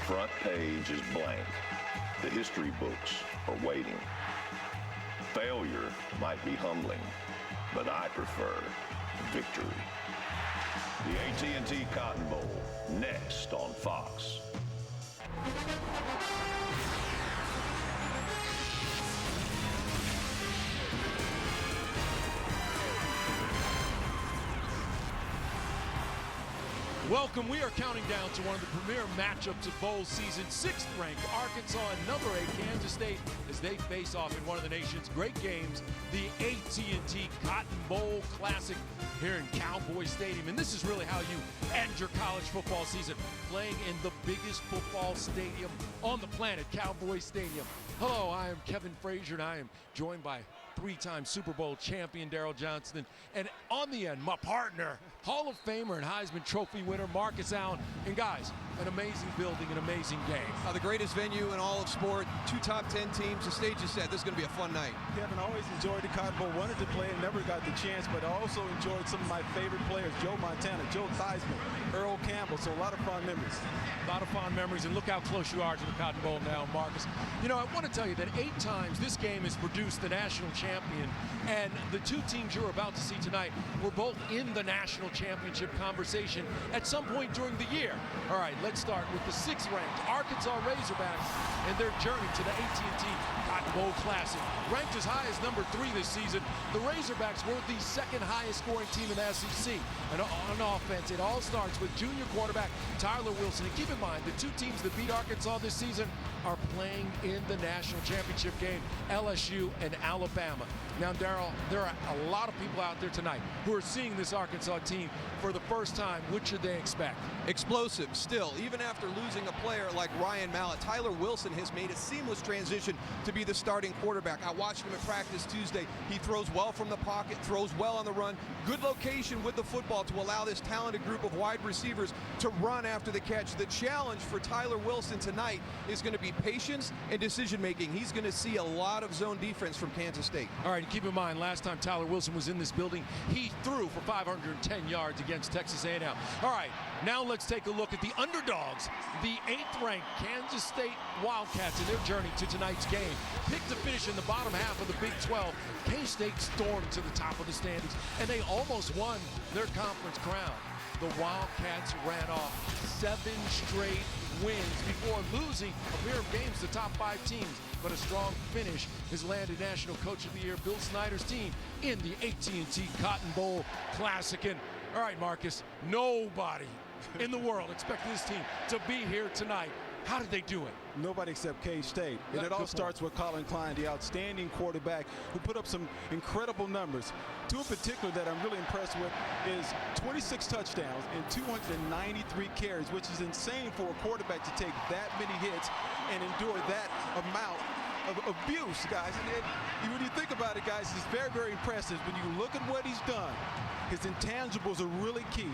front page is blank. The history books are waiting. Failure might be humbling, but I prefer victory. The AT&T Cotton Bowl, next on Fox. Welcome. We are counting down to one of the premier matchups of bowl season. 6th-ranked Arkansas and number 8 Kansas State as they face off in one of the nation's great games, the AT&T Cotton Bowl Classic here in Cowboys Stadium. And this is really how you end your college football season, playing in the biggest football stadium on the planet, Cowboys Stadium. Hello, I am Kevin Frazier, and I am joined by 3-time Super Bowl champion Daryl Johnston, and on the end, my partner, Hall of Famer and Heisman Trophy winner Marcus Allen. And guys, an amazing building, an amazing game. The greatest venue in all of sport, 2 top 10 teams. The stage is set. This is going to be a fun night. Kevin, always enjoyed the Cotton Bowl. Wanted to play and never got the chance, but I also enjoyed some of my favorite players: Joe Montana, Joe Theismann, Earl Campbell. So a lot of fond memories. A lot of fond memories, and look how close you are to the Cotton Bowl now, Marcus. You know, I want to tell you that 8 times this game has produced the national champion, and the 2 teams you're about to see tonight were both in the national championship conversation at some point during the year. All right, let's start with the 6th-ranked Arkansas Razorbacks and their journey to the AT&T Cotton Bowl Classic. Ranked as high as number 3 this season, the Razorbacks were the 2nd highest scoring team in the SEC. And on offense, it all starts with junior quarterback Tyler Wilson. And keep in mind, the 2 teams that beat Arkansas this season are playing in the national championship game, LSU and Alabama. Now, Daryl, there are a lot of people out there tonight who are seeing this Arkansas team for the first time. What should they expect? Explosive still. Even after losing a player like Ryan Mallett, Tyler Wilson has made a seamless transition to be the starting quarterback. I watched him at practice Tuesday. He throws well from the pocket, throws well on the run. Good location with the football to allow this talented group of wide receivers to run after the catch. The challenge for Tyler Wilson tonight is going to be patience and decision-making. He's going to see a lot of zone defense from Kansas State. All right, keep in mind, last time Tyler Wilson was in this building, he threw for 510 yards against Texas A&M. All right, now let's take a look at the underdogs, the 8th-ranked Kansas State Wildcats and their journey to tonight's game. Picked to finish in the bottom half of the Big 12, K-State stormed to the top of the standings, and they almost won their conference crown. The Wildcats ran off 7 straight wins before losing a pair of games to top 5 teams, but a strong finish has landed National Coach of the Year Bill Snyder's team in the AT&T Cotton Bowl Classic. And all right, Marcus, nobody in the world expected this team to be here tonight. How did they do it? Nobody except K-State. And it all starts with Klein, the outstanding quarterback who put up some incredible numbers. 2 in particular that I'm really impressed with is 26 touchdowns and 293 carries, which is insane for a quarterback to take that many hits and endure that amount of abuse, guys. And when you think about it, guys, it's very, very impressive. When you look at what he's done, his intangibles are really key.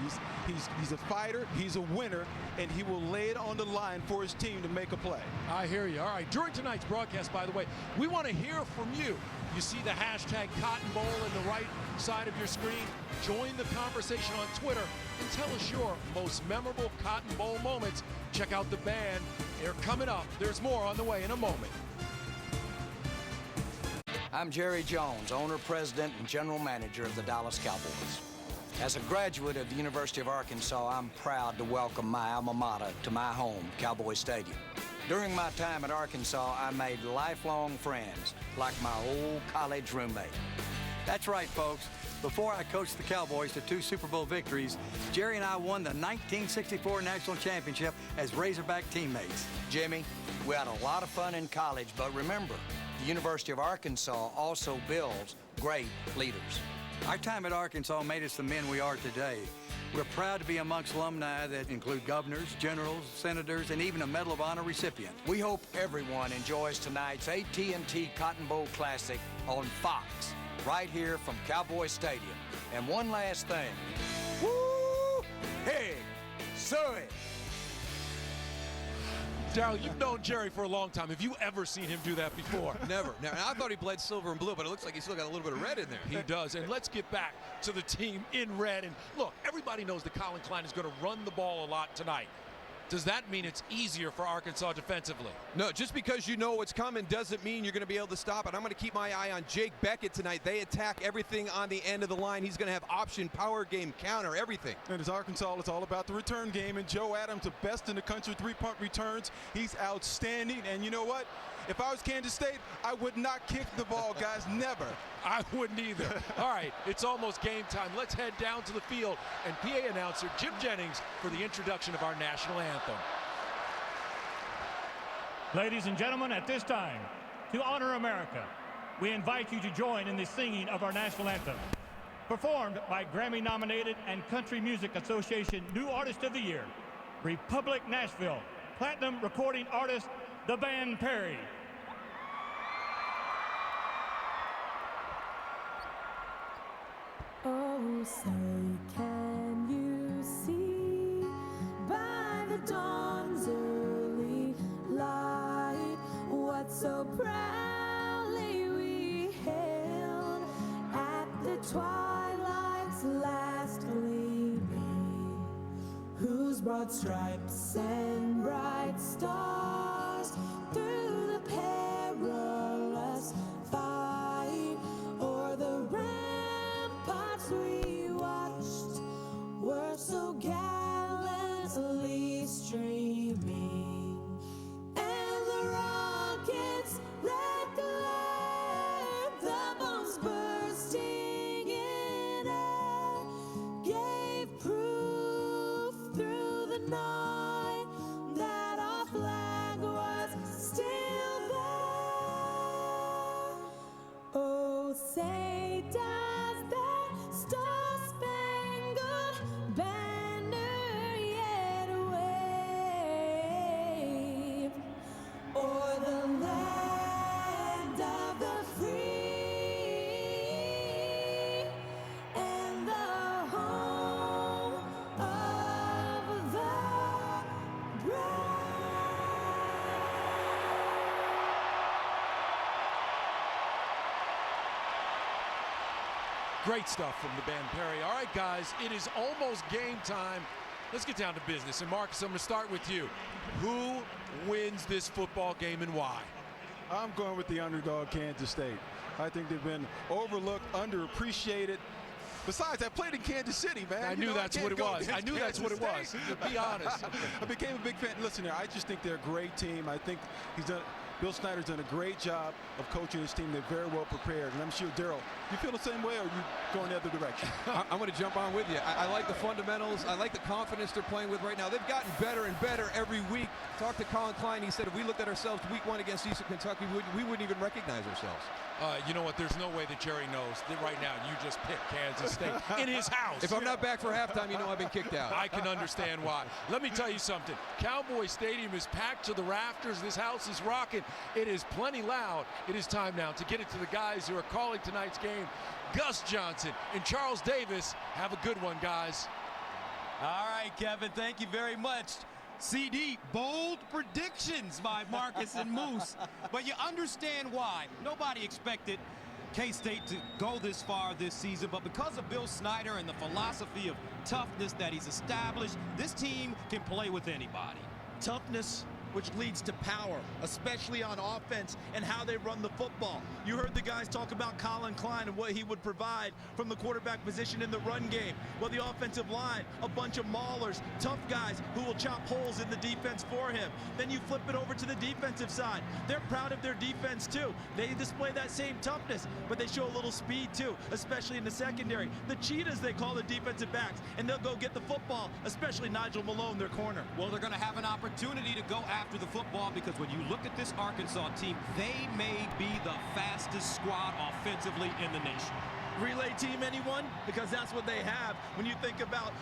He's a fighter, he's a winner, and he will lay it on the line for his team to make a play. I hear you. All right, during tonight's broadcast, by the way, we want to hear from you. You see the hashtag Cotton Bowl in the right side of your screen. Join the conversation on Twitter and tell us your most memorable Cotton Bowl moments. Check out the band. They're coming up. There's more on the way in a moment. I'm Jerry Jones, owner, president, and general manager of the Dallas Cowboys. As a graduate of the University of Arkansas, I'm proud to welcome my alma mater to my home, Cowboy Stadium. During my time at Arkansas, I made lifelong friends, like my old college roommate. That's right, folks. Before I coached the Cowboys to 2 Super Bowl victories, Jerry and I won the 1964 National Championship as Razorback teammates. Jimmy, we had a lot of fun in college, but remember, the University of Arkansas also builds great leaders. Our time at Arkansas made us the men we are today. We're proud to be amongst alumni that include governors, generals, senators, and even a Medal of Honor recipient. We hope everyone enjoys tonight's AT&T Cotton Bowl Classic on Fox, right here from Cowboy Stadium. And one last thing. Woo! Hey! Surrey! Daryl, you've known Jerry for a long time. Have you ever seen him do that before? Never. And I thought he bled silver and blue, but it looks like he's still got a little bit of red in there. He does. And let's get back to the team in red. And look, everybody knows that Colin Klein is going to run the ball a lot tonight. does that mean it's easier for Arkansas defensively? No, just because you know what's coming doesn't mean you're going to be able to stop it. I'm going to keep my eye on Jake Beckett tonight. They attack everything on the end of the line. He's going to have option, power game, counter, everything. And as Arkansas, it's all about the return game. And Joe Adams, the best in the country, 3-punt returns. He's outstanding. And you know what? If I was Kansas State, I would not kick the ball, guys. Never. I wouldn't either. All right, it's almost game time. Let's head down to the field and PA announcer Jim Jennings for the introduction of our national anthem. Ladies and gentlemen, at this time, to honor America, we invite you to join in the singing of our national anthem, performed by Grammy-nominated and Country Music Association New Artist of the Year, Republic Nashville, Platinum Recording Artist, the Band Perry. Oh, say, can you see by the dawn's early light what so proudly we hailed at the twilight's last gleaming, whose broad stripes and bright stars through the perilous fight o'er the ramparts we watched were so gallantly streaming, and the rockets' red glare, the bombs bursting in air, gave proof through the night that our flag was still there. Oh, say does that star-spangled banner yet wave o'er the land of the free and the home of the brave? Great stuff from the band Perry. All right, guys, it is almost game time. Let's get down to business. And Marcus, I'm going to start with you. Who wins this football game and why? I'm going with the underdog, Kansas State. I think they've been overlooked, underappreciated. Besides, I played in Kansas City, man. I knew that's what it was. I knew that's what it was. To be honest. I became a big fan. Listen here, I just think they're a great team. I think Bill Snyder's done a great job of coaching his team. They're very well prepared. And I'm sure, Daryl, you feel the same way, or are you going the other direction? I'm going to jump on with you. I like the fundamentals. I like the confidence they're playing with right now. They've gotten better and better every week. Talked to Colin Klein. He said if we looked at ourselves week 1 against Eastern Kentucky, we wouldn't even recognize ourselves. You know what? There's no way that Jerry knows that right now you just picked Kansas State in his house. If I'm not back for halftime, you know I've been kicked out. I can understand why. Let me tell you something. Cowboy Stadium is packed to the rafters. This house is rocking. It is plenty loud. It is time now to get it to the guys who are calling tonight's game. Gus Johnson and Charles Davis. Have a good one, guys. All right, Kevin, thank you very much. CD, bold predictions by Marcus and Moose, but you understand why. Nobody expected K-State to go this far this season, but because of Bill Snyder and the philosophy of toughness that he's established, this team can play with anybody. Toughness, which leads to power, especially on offense and how they run the football. You heard the guys talk about Colin Klein and what he would provide from the quarterback position in the run game. Well, the offensive line, a bunch of maulers, tough guys who will chop holes in the defense for him. Then you flip it over to the defensive side. They're proud of their defense too. They display that same toughness, but they show a little speed too, especially in the secondary. The cheetahs, they call the defensive backs, and they'll go get the football, especially Nigel Malone, their corner. Well, they're going to have an opportunity to go after the football because when you look at this Arkansas team, they may be the fastest squad offensively in the nation. Relay team, anyone? Because that's what they have. When you think about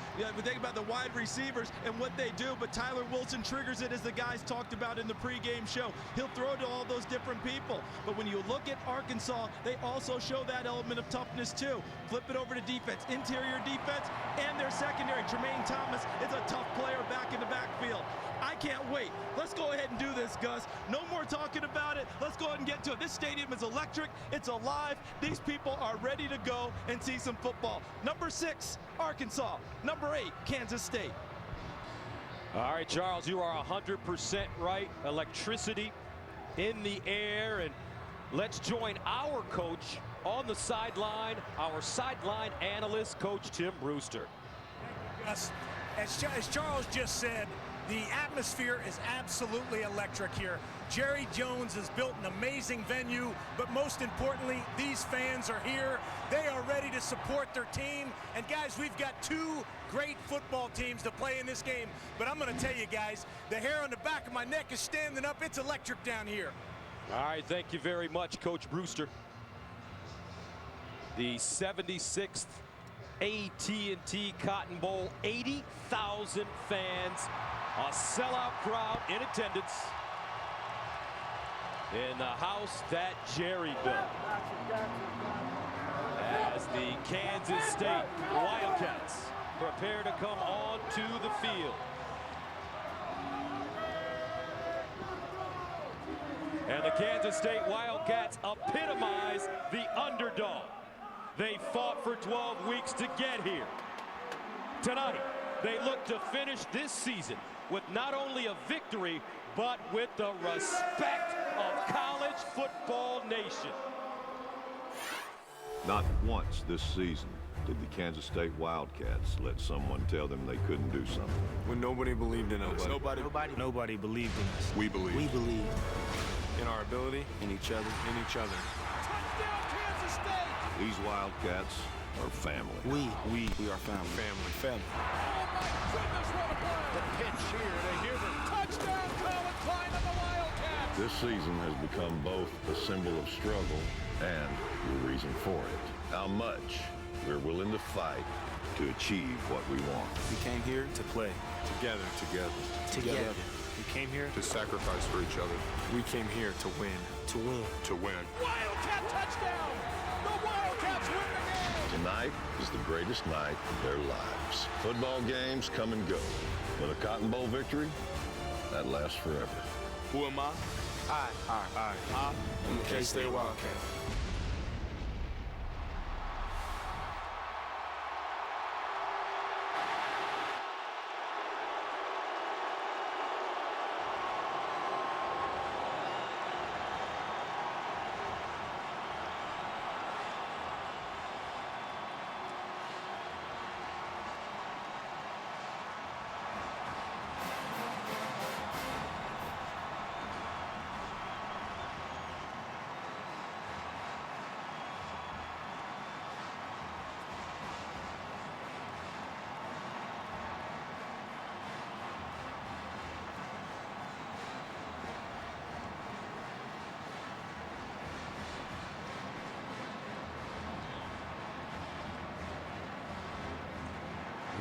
the wide receivers and what they do, but Tyler Wilson triggers it, as the guys talked about in the pregame show. He'll throw to all those different people. But when you look at Arkansas, they also show that element of toughness too. Flip it over to defense, interior defense, and their secondary. Tremaine Thomas is a tough player back in the backfield. I can't wait. Let's go ahead and do this, Gus. No more talking about it. Let's go ahead and get to it. This stadium is electric. It's alive. These people are ready to go and see some football. Number 6, Arkansas. Number 8, Kansas State. All right, Charles, you are 100% right. Electricity in the air. And let's join our coach on the sideline, our sideline analyst, Coach Tim Brewster. Yes, as Charles just said, the atmosphere is absolutely electric here. Jerry Jones has built an amazing venue, but most importantly, these fans are here. They are ready to support their team. And guys, we've got two great football teams to play in this game. But I'm going to tell you guys, the hair on the back of my neck is standing up. It's electric down here. All right, thank you very much, Coach Brewster. The 76th AT&T Cotton Bowl, 80,000 fans, a sellout crowd in attendance in the house that Jerry built. As the Kansas State Wildcats prepare to come onto the field. And the Kansas State Wildcats epitomize the underdog. They fought for 12 weeks to get here. Tonight, they look to finish this season with not only a victory, but with the respect of college football nation. Not once this season did the Kansas State Wildcats let someone tell them they couldn't do something. When nobody believed in us. Nobody believed in us. We believe. We believe in our ability, in each other, Touchdown, Kansas State! These Wildcats are family. We are family. Family. Oh my goodness, what a play! The pitch here to Huber. Touchdown, Klein of the Wildcats! This season has become both a symbol of struggle and the reason for it. How much we're willing to fight to achieve what we want. We came here to play. Together. We came here to sacrifice for each other. We came here to win. To win. Wildcat touchdown! The Wildcats win the game! Tonight is the greatest night of their lives. Football games come and go, but a Cotton Bowl victory, that lasts forever. Who am I? I am the K-State Wildcat.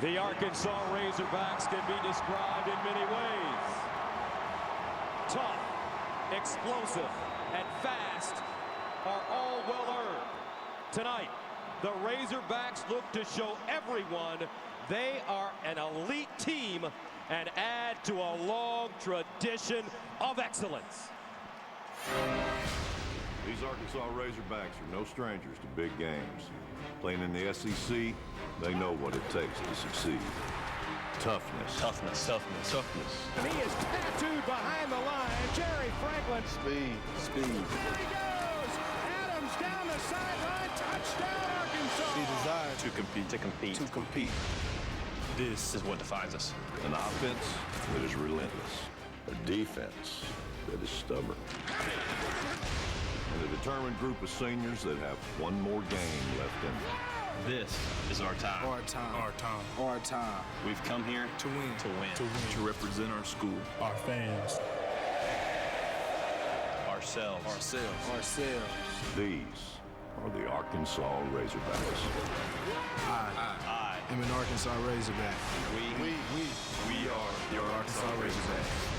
The Arkansas Razorbacks can be described in many ways. Tough, explosive, and fast are all well earned. Tonight, the Razorbacks look to show everyone they are an elite team and add to a long tradition of excellence. These Arkansas Razorbacks are no strangers to big games. Playing in the SEC, they know what it takes to succeed. Toughness. And he is tattooed behind the line. Jerry Franklin. Speed. Here he goes. Adams down the sideline. Touchdown, Arkansas. The desire to compete. This is what defines us. An offense that is relentless. A defense that is stubborn. And a determined group of seniors that have one more game left in them. This is our time. Our time. We've come here To win. To represent our school. Our fans. Ourselves. These are the Arkansas Razorbacks. I am an Arkansas Razorback. We are Your Arkansas Razorbacks.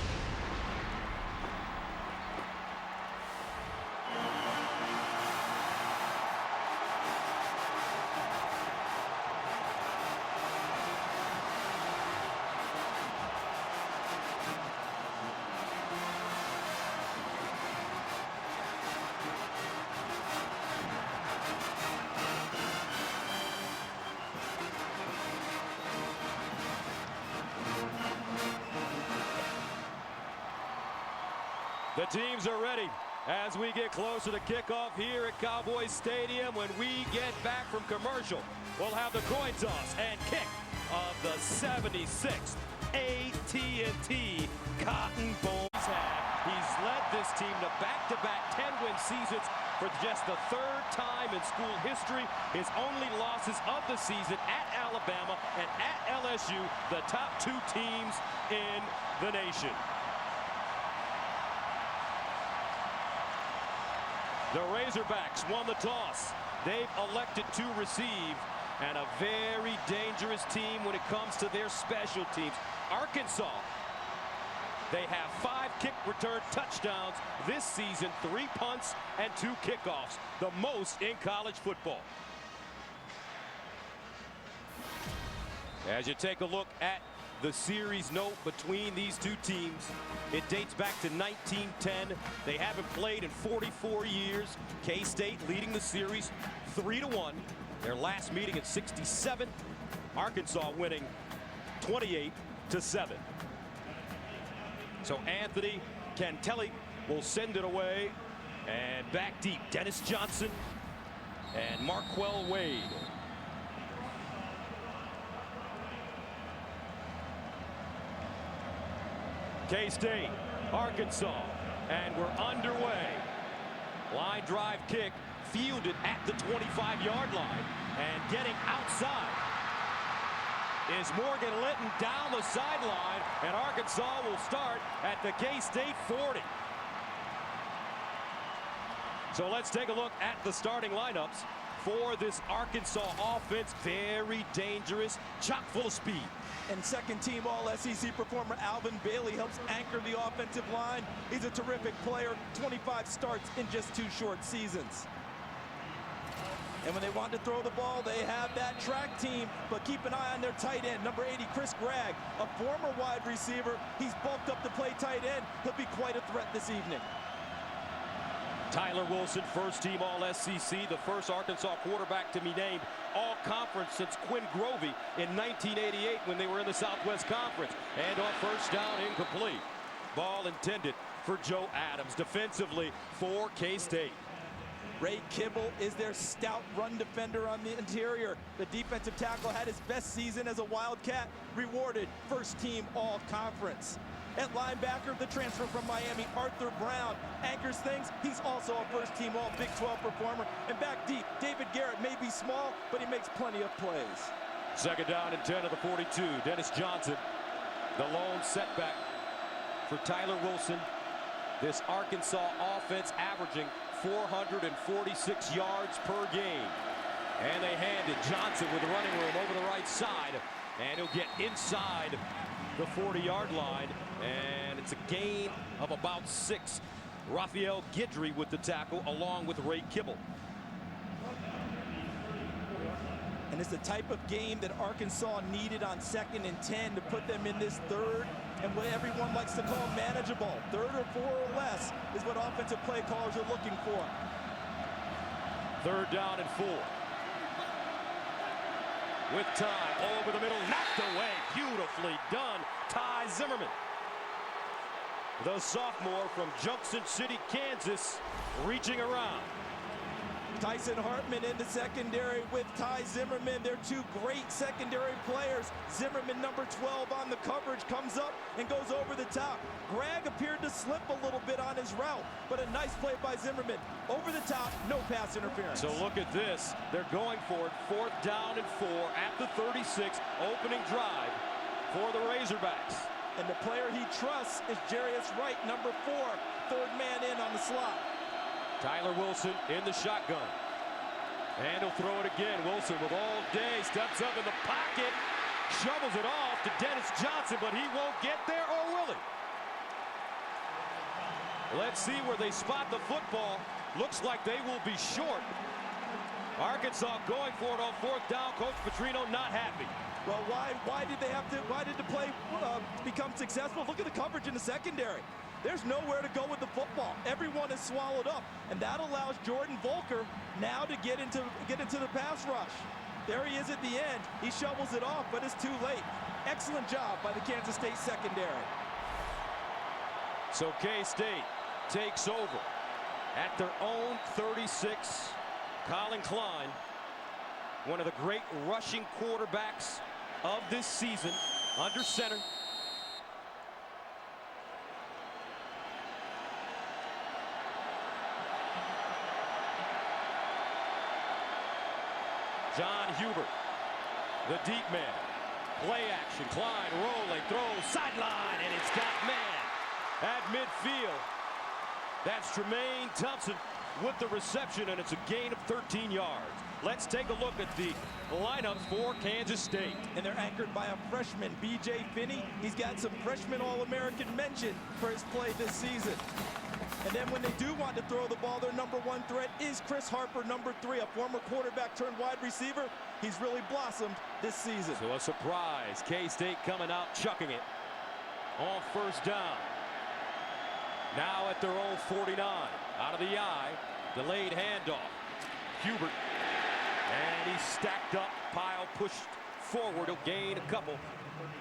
The teams are ready as we get closer to kickoff here at Cowboys Stadium. When we get back from commercial, we'll have the coin toss and kick of the 76th AT&T Cotton Bowl. He's led this team to back-to-back 10-win seasons for just the third time in school history. His only losses of the season at Alabama and at LSU, the top two teams in the nation. The Razorbacks won the toss. They've elected to receive, and a very dangerous team when it comes to their special teams. Arkansas, they have 5 kick return touchdowns this season, 3 punts and 2 kickoffs, the most in college football. As you take a look at the series note between these two teams, it dates back to 1910. They haven't played in 44 years. K-State leading the series 3-1. Their last meeting in '67. Arkansas winning 28-7. So Anthony Cantelli will send it away, and back deep, Dennis Johnson and Marquell Wade. K-State, Arkansas, and we're underway. Line drive kick fielded at the 25-yard line, and getting outside is Morgan Linton down the sideline, and Arkansas will start at the K-State 40. So let's take a look at the starting lineups for this Arkansas offense. Very dangerous, chock full of speed. And second-team All-SEC performer Alvin Bailey helps anchor the offensive line. He's a terrific player, 25 starts in just 2 short seasons. And when they want to throw the ball, they have that track team, but keep an eye on their tight end, number 80, Chris Gregg, a former wide receiver. He's bulked up to play tight end. He'll be quite a threat this evening. Tyler Wilson, first-team All-SEC, the first Arkansas quarterback to be named All-Conference since Quinn Grovey in 1988 when they were in the Southwest Conference. And on first down, incomplete. Ball intended for Joe Adams. Defensively for K-State. Ray Kibble is their stout run defender on the interior. The defensive tackle had his best season as a Wildcat, rewarded first-team All-Conference. At linebacker, the transfer from Miami, Arthur Brown, anchors things. He's also a first-team All-Big 12 performer. And back deep, David Garrett may be small, but he makes plenty of plays. Second down and 10 of the 42. Dennis Johnson, the lone setback for Tyler Wilson. This Arkansas offense averaging 446 yards per game. And they hand it Johnson with the running room over the right side. And he'll get inside the 40-yard line. And it's a gain of about 6. Raphael Guidry with the tackle along with Ray Kibble. And it's the type of game that Arkansas needed on 2nd and 10 to put them in this third, and what everyone likes to call manageable. 3rd or 4 or less is what offensive play callers are looking for. 3rd down and 4. With time, over the middle, knocked away, beautifully done, Ty Zimmerman. The sophomore from Junction City, Kansas, reaching around. Tyson Hartman in the secondary with Ty Zimmerman. They're 2 great secondary players. Zimmerman, number 12 on the coverage, comes up and goes over the top. Gregg appeared to slip a little bit on his route, but a nice play by Zimmerman. Over the top, no pass interference. So look at this. They're going for it. 4th down and 4 at the 36, opening drive for the Razorbacks. And the player he trusts is Jarius Wright, number 4, 3rd man in on the slot. Tyler Wilson in the shotgun. And he'll throw it again. Wilson with all day, steps up in the pocket, shovels it off to Dennis Johnson, but he won't get there, or will he? Let's see where they spot the football. Looks like they will be short. Arkansas going for it on 4th down. Coach Petrino not happy. Well, why did the play become successful? Look at the coverage in the secondary. There's nowhere to go with the football. Everyone is swallowed up, and that allows Jordan Volker now to get into the pass rush. There he is at the end. He shovels it off, but it's too late. Excellent job by the Kansas State secondary. So K-State takes over at their own 36. Klein, one of the great rushing quarterbacks of this season, under center. John Hubert, the deep man. Play action, Klein rolling, throws, sideline, and it's got man at midfield. That's Tremaine Thompson with the reception, and it's a gain of 13 yards. Let's take a look at the lineups for Kansas State. And they're anchored by a freshman, B.J. Finney. He's got some freshman All-American mention for his play this season. And then when they do want to throw the ball, their number one threat is Chris Harper, number 3, a former quarterback turned wide receiver. He's really blossomed this season. So a surprise. K-State coming out chucking it on first down. Now at their own 49. Out of the eye. Delayed handoff. Hubert. And he's stacked up. Pile pushed forward. He'll gain a couple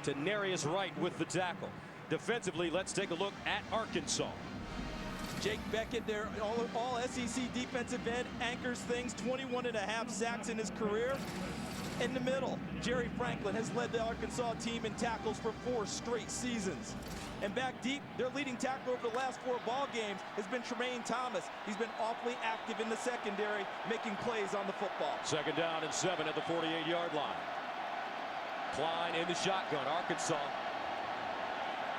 to Jarius Wright with the tackle. Defensively, let's take a look at Arkansas. Jake Beckett, their all SEC defensive end, anchors things, 21.5 sacks in his career. In the middle, Jerry Franklin has led the Arkansas team in tackles for 4 straight seasons. And back deep, their leading tackler over the last 4 ball games has been Tremaine Thomas. He's been awfully active in the secondary, making plays on the football. Second down and 7 at the 48-yard line. Klein in the shotgun. Arkansas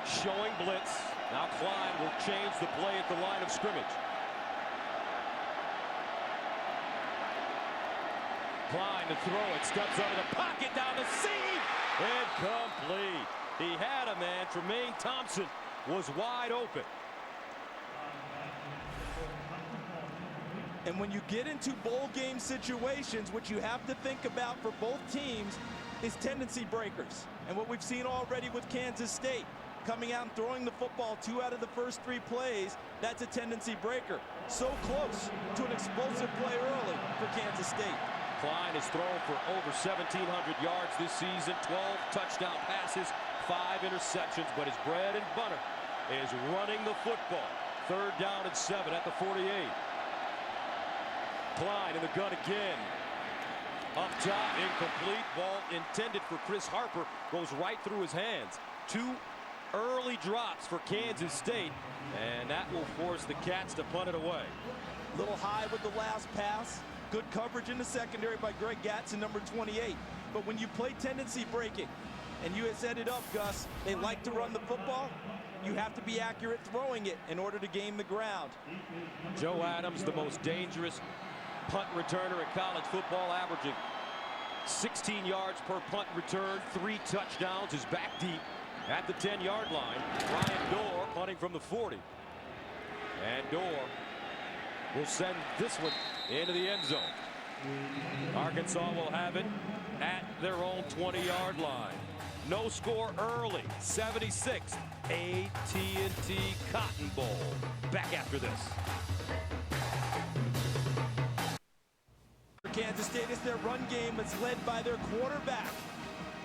showing blitz. Now Klein will change the play at the line of scrimmage. Klein to throw it, steps out of the pocket, down the seam, incomplete. He had a man. Tremaine Thompson was wide open. And when you get into bowl game situations, what you have to think about for both teams is tendency breakers. And what we've seen already with Kansas State, coming out and throwing the football 2 out of the first 3 plays, that's a tendency breaker. So close to an explosive play early for Kansas State. Klein has thrown for over 1,700 yards this season, 12 touchdown passes, 5 interceptions, but his bread and butter is running the football. Third down and 7 at the 48. Klein in the gun again. Up top, incomplete. Ball intended for Chris Harper, goes right through his hands. 2 early drops for Kansas State, and that will force the Cats to punt it away. Little high with the last pass. Good coverage in the secondary by Greg Gatson, number 28. But when you play tendency breaking, and you had set it up, Gus, they like to run the football. You have to be accurate throwing it in order to gain the ground. Joe Adams, the most dangerous punt returner in college football, averaging 16 yards per punt return, 3 touchdowns, is back deep at the 10-yard line. Ryan Dorr punting from the 40. And Dorr will send this one into the end zone. Arkansas will have it at their own 20-yard line. No score early, 76. AT&T Cotton Bowl. Back after this. Kansas State is their run game. It's led by their quarterback.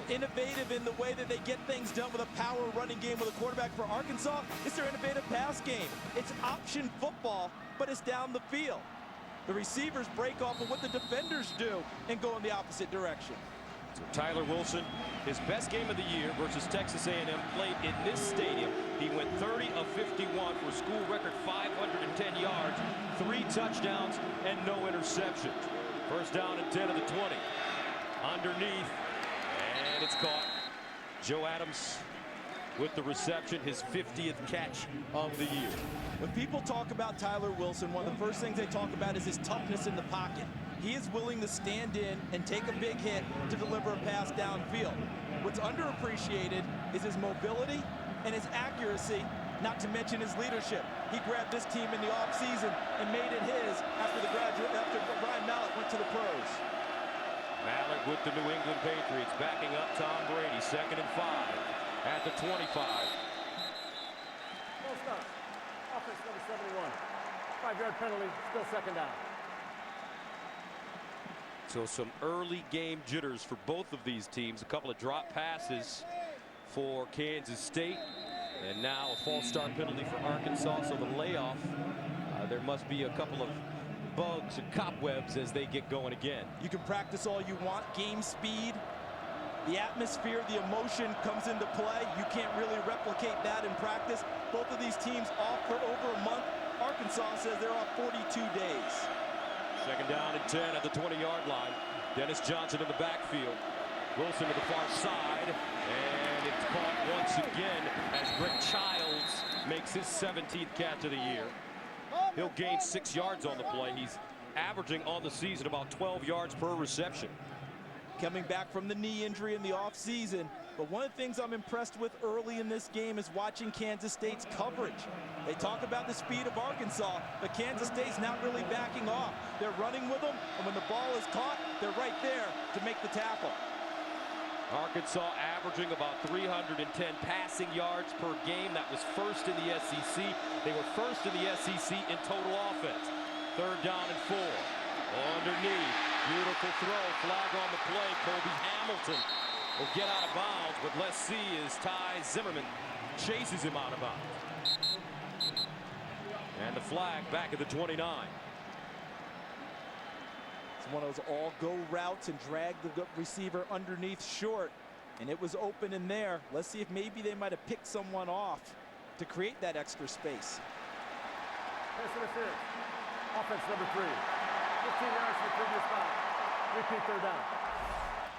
Innovative in the way that they get things done with a power running game with a quarterback. For Arkansas, it's their innovative pass game. It's option football, but it's down the field. The receivers break off of what the defenders do and go in the opposite direction. So Tyler Wilson, his best game of the year versus Texas A&M, played in this stadium. He went 30 of 51 for a school record 510 yards, 3 touchdowns, and no interceptions. First down and 10 of the 20. Underneath, and it's caught. Joe Adams with the reception, his 50th catch of the year. When people talk about Tyler Wilson, one of the first things they talk about is his toughness in the pocket. He is willing to stand in and take a big hit to deliver a pass downfield. What's underappreciated is his mobility and his accuracy, not to mention his leadership. He grabbed this team in the offseason and made it his after Ryan Mallett went to the pros. Mallett with the New England Patriots backing up Tom Brady. 2nd and 5 at the 25. Full stop. Offense number 71. 5-yard penalty, still 2nd down. So some early game jitters for both of these teams. A couple of drop passes for Kansas State. And now a false start penalty for Arkansas, so the layoff, there must be a couple of bugs and cobwebs as they get going again. You can practice all you want, game speed, the atmosphere, the emotion comes into play. You can't really replicate that in practice. Both of these teams off for over a month. Arkansas says they're off 42 days. Second down and 10 at the 20-yard line. Dennis Johnson in the backfield. Wilson to the far side, and it's caught once again as Rick Childs makes his 17th catch of the year. He'll gain 6 yards on the play. He's averaging on the season about 12 yards per reception. Coming back from the knee injury in the offseason, but one of the things I'm impressed with early in this game is watching Kansas State's coverage. They talk about the speed of Arkansas, but Kansas State's not really backing off. They're running with them, and when the ball is caught, they're right there to make the tackle. Arkansas averaging about 310 passing yards per game. That was first in the SEC. They were first in the SEC in total offense. Third down and 4. Underneath. Beautiful throw. Flag on the play. Kobe Hamilton will get out of bounds, but let's see as Ty Zimmerman chases him out of bounds. And the flag back at the 29. It's one of those all-go routes and drag the receiver underneath short, and it was open in there. Let's see if maybe they might have picked someone off to create that extra space. Pass interference. Offense number 3. 15 yards from the previous spot. Repeat third down.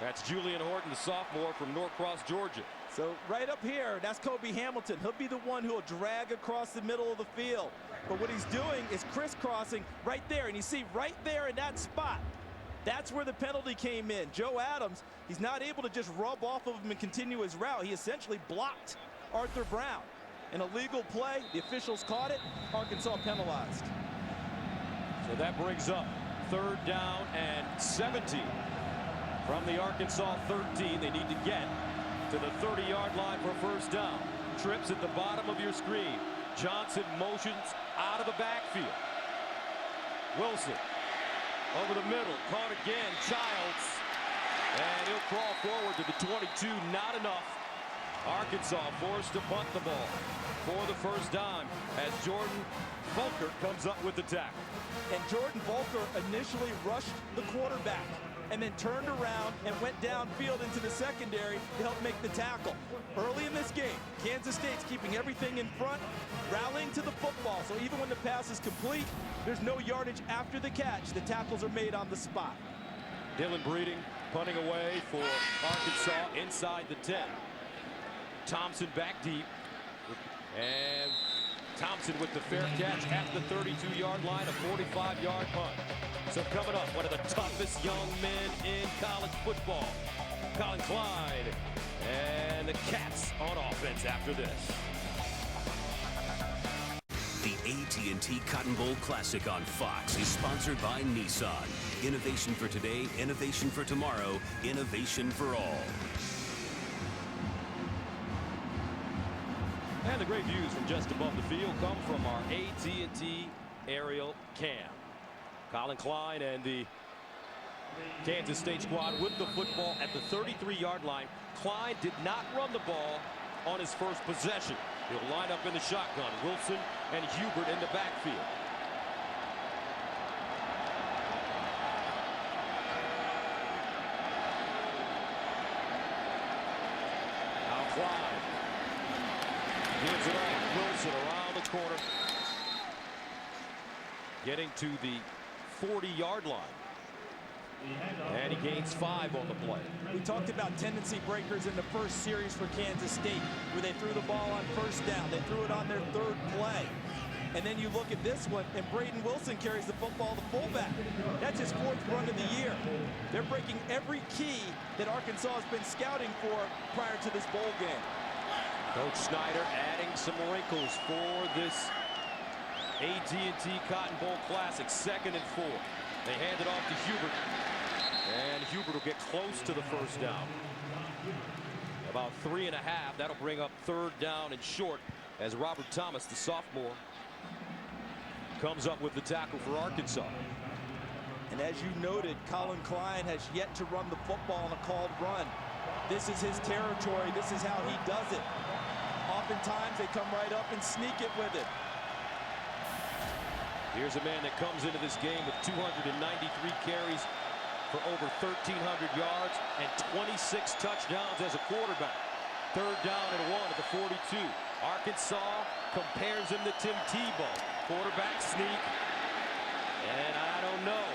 That's Julian Horton, the sophomore from Norcross, Georgia. So right up here, that's Kobe Hamilton. He'll be the one who'll drag across the middle of the field. But what he's doing is crisscrossing right there. And you see right there in that spot, that's where the penalty came in. Joe Adams, he's not able to just rub off of him and continue his route. He essentially blocked Arthur Brown. An illegal play. The officials caught it. Arkansas penalized. So that brings up third down and 17 from the Arkansas 13. They need to get to the 30-yard line for first down. Trips at the bottom of your screen. Johnson motions out of the backfield. Wilson over the middle, caught again. Childs, and he'll crawl forward to the 22. Not enough. Arkansas forced to punt the ball for the first down as Jordan Volker comes up with the tackle. And Jordan Volker initially rushed the quarterback and then turned around and went downfield into the secondary to help make the tackle. Early in this game, Kansas State's keeping everything in front, rallying to the football. So even when the pass is complete, there's no yardage after the catch. The tackles are made on the spot. Dylan Breeding punting away for Arkansas inside the 10. Thompson back deep. And Thompson with the fair catch at the 32-yard line, a 45-yard punt. So coming up, one of the toughest young men in college football, Colin Klein, and the Cats on offense after this. The AT&T Cotton Bowl Classic on Fox is sponsored by Nissan. Innovation for today, innovation for tomorrow, innovation for all. And the great views from just above the field come from our AT&T aerial cam. Colin Klein and the Kansas State squad with the football at the 33-yard line. Klein did not run the ball on his first possession. He'll line up in the shotgun. Wilson and Hubert in the backfield. Now Klein gives it off. Wilson around the corner, getting to the 40-yard line. And he gains 5 on the play. We talked about tendency breakers in the first series for Kansas State, where they threw the ball on first down. They threw it on their third play. And then you look at this one, and Braden Wilson carries the football to fullback. That's his 4th run of the year. They're breaking every key that Arkansas has been scouting for prior to this bowl game. Coach Snyder adding some wrinkles for this AT&T Cotton Bowl Classic. 2nd and 4. They hand it off to Hubert. And Hubert will get close to the first down. About 3.5. That'll bring up 3rd down and short as Robert Thomas, the sophomore, comes up with the tackle for Arkansas. And as you noted, Colin Klein has yet to run the football on a called run. This is his territory. This is how he does it. Off oftentimes they come right up and sneak it with it. Here's a man that comes into this game with 293 carries for over 1,300 yards and 26 touchdowns as a quarterback. Third down and 1 at the 42. Arkansas compares him to Tim Tebow. Quarterback sneak, and I don't know.